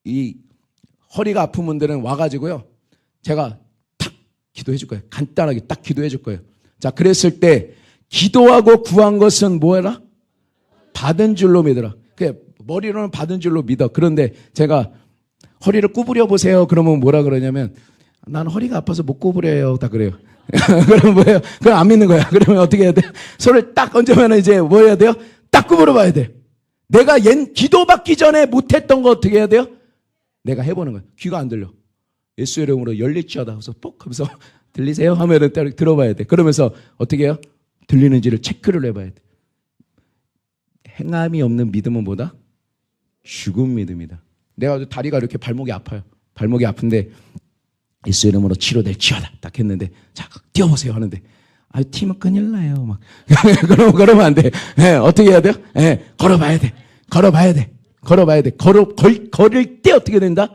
이 허리가 아픈 분들은 와가지고요. 제가 기도해 줄 거예요. 간단하게 딱 기도해 줄 거예요. 자, 그랬을 때 기도하고 구한 것은 뭐라? 받은 줄로 믿어라. 머리로는 받은 줄로 믿어. 그런데 제가 허리를 구부려 보세요. 그러면 뭐라 그러냐면 난 허리가 아파서 못 구부려요. 다 그래요. 그러면 뭐예요? 그럼 안 믿는 거야. 그러면 어떻게 해야 돼? 손을 딱 얹으면 이제 뭐 해야 돼요? 딱 구부려 봐야 돼. 내가 기도받기 전에 못했던 거 어떻게 해야 돼요? 내가 해보는 거야. 귀가 안 들려. 예수 이름으로 열릴지어다. 그래서 뽁 하면서 들리세요? 하면은 들어봐야 돼. 그러면서 어떻게 해요? 들리는지를 체크를 해봐야 돼. 행함이 없는 믿음은 뭐다? 죽은 믿음이다. 내가 다리가 이렇게 발목이 아파요. 발목이 아픈데 예수 이름으로 치료될지어다. 딱 했는데 자, 뛰어보세요 하는데 팀은 큰일 나요. 막 그러면 안 돼. 네, 어떻게 해야 돼요? 네, 걸어봐야 돼. 걸어봐야 돼. 걸어봐야 돼. 걸을 때 어떻게 된다?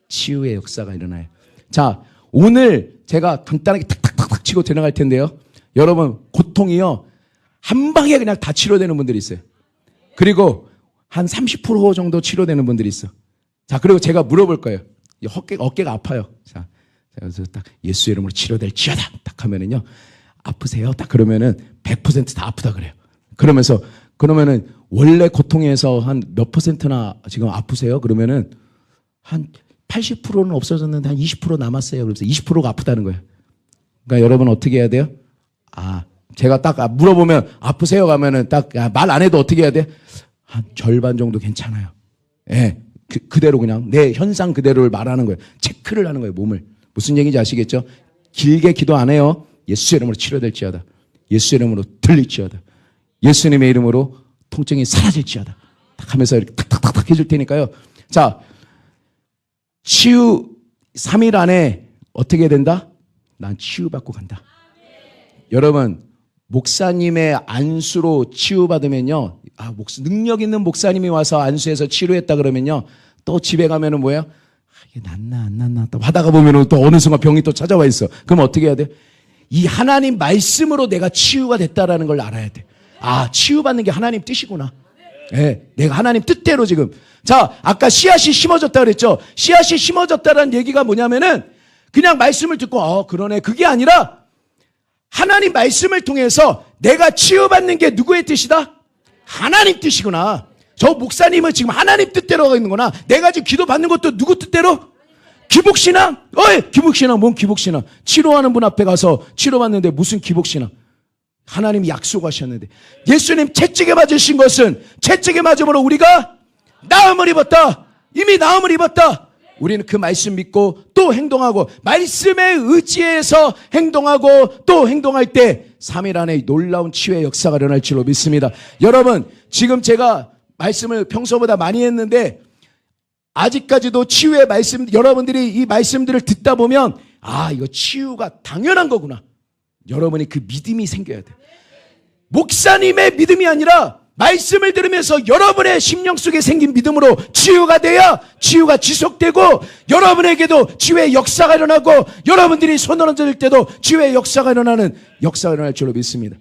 치유의 역사가 일어나요. 자, 오늘 제가 간단하게 탁탁탁탁 치고 지나갈 텐데요. 여러분, 고통이요. 한 방에 그냥 다 치료되는 분들이 있어요. 그리고 한 30% 정도 치료되는 분들이 있어. 자, 그리고 제가 물어볼 거예요. 어깨가 아파요. 자, 그래서 딱 예수 이름으로 치료될지어다. 딱 하면은요. 아프세요? 딱 그러면은 100%다 아프다 그래요. 그러면은 원래 고통에서 한 몇 %나 지금 아프세요? 그러면은 한 80%는 없어졌는데 한 20% 남았어요. 그래서 20%가 아프다는 거예요. 그러니까 여러분 어떻게 해야 돼요? 제가 딱 물어보면 아프세요? 가면은 딱 말 안 해도 어떻게 해야 돼? 한 절반 정도 괜찮아요. 예. 그대로 그냥 내 현상 그대로를 말하는 거예요. 체크를 하는 거예요. 몸을. 무슨 얘기인지 아시겠죠? 길게 기도 안 해요. 예수 이름으로 치료될지어다. 예수 이름으로 들릴지어다. 예수님의 이름으로 통증이 사라질지어다. 딱 하면서 이렇게 탁탁탁탁 해줄 테니까요. 자, 치유 3일 안에 어떻게 된다? 난 치유받고 간다. 여러분, 목사님의 안수로 치유받으면요. 능력 있는 목사님이 와서 안수해서 치료했다 그러면요. 또 집에 가면은 뭐예요? 이게 낫나 안 낫나 또 하다가 보면은 또 어느 순간 병이 또 찾아와 있어. 그럼 어떻게 해야 돼? 이 하나님 말씀으로 내가 치유가 됐다라는 걸 알아야 돼. 치유받는 게 하나님 뜻이구나. 내가 하나님 뜻대로 지금. 자, 아까 씨앗이 심어졌다 그랬죠? 씨앗이 심어졌다라는 얘기가 뭐냐면은 그냥 말씀을 듣고 그러네. 그게 아니라 하나님 말씀을 통해서 내가 치유받는 게 누구의 뜻이다? 하나님 뜻이구나. 저 목사님은 지금 하나님 뜻대로 하고 있는구나. 내가 지금 기도 받는 것도 누구 뜻대로? 기복신앙? 기복신앙, 뭔 기복신앙? 치료하는 분 앞에 가서 치료받는데 무슨 기복신앙? 하나님이 약속하셨는데. 예수님 채찍에 맞으신 것은 채찍에 맞음으로 우리가 나음을 입었다. 이미 나음을 입었다. 우리는 그 말씀 믿고 또 행동하고 말씀에 의지해서 행동하고 또 행동할 때 3일 안에 놀라운 치유의 역사가 일어날 줄로 믿습니다. 여러분, 지금 제가 말씀을 평소보다 많이 했는데 아직까지도 치유의 말씀, 여러분들이 이 말씀들을 듣다 보면 이거 치유가 당연한 거구나. 여러분이 그 믿음이 생겨야 돼. 목사님의 믿음이 아니라 말씀을 들으면서 여러분의 심령 속에 생긴 믿음으로 치유가 돼야 치유가 지속되고 여러분에게도 치유의 역사가 일어나고 여러분들이 손을 얹을 때도 치유의 역사가 일어나는 역사가 일어날 줄로 믿습니다.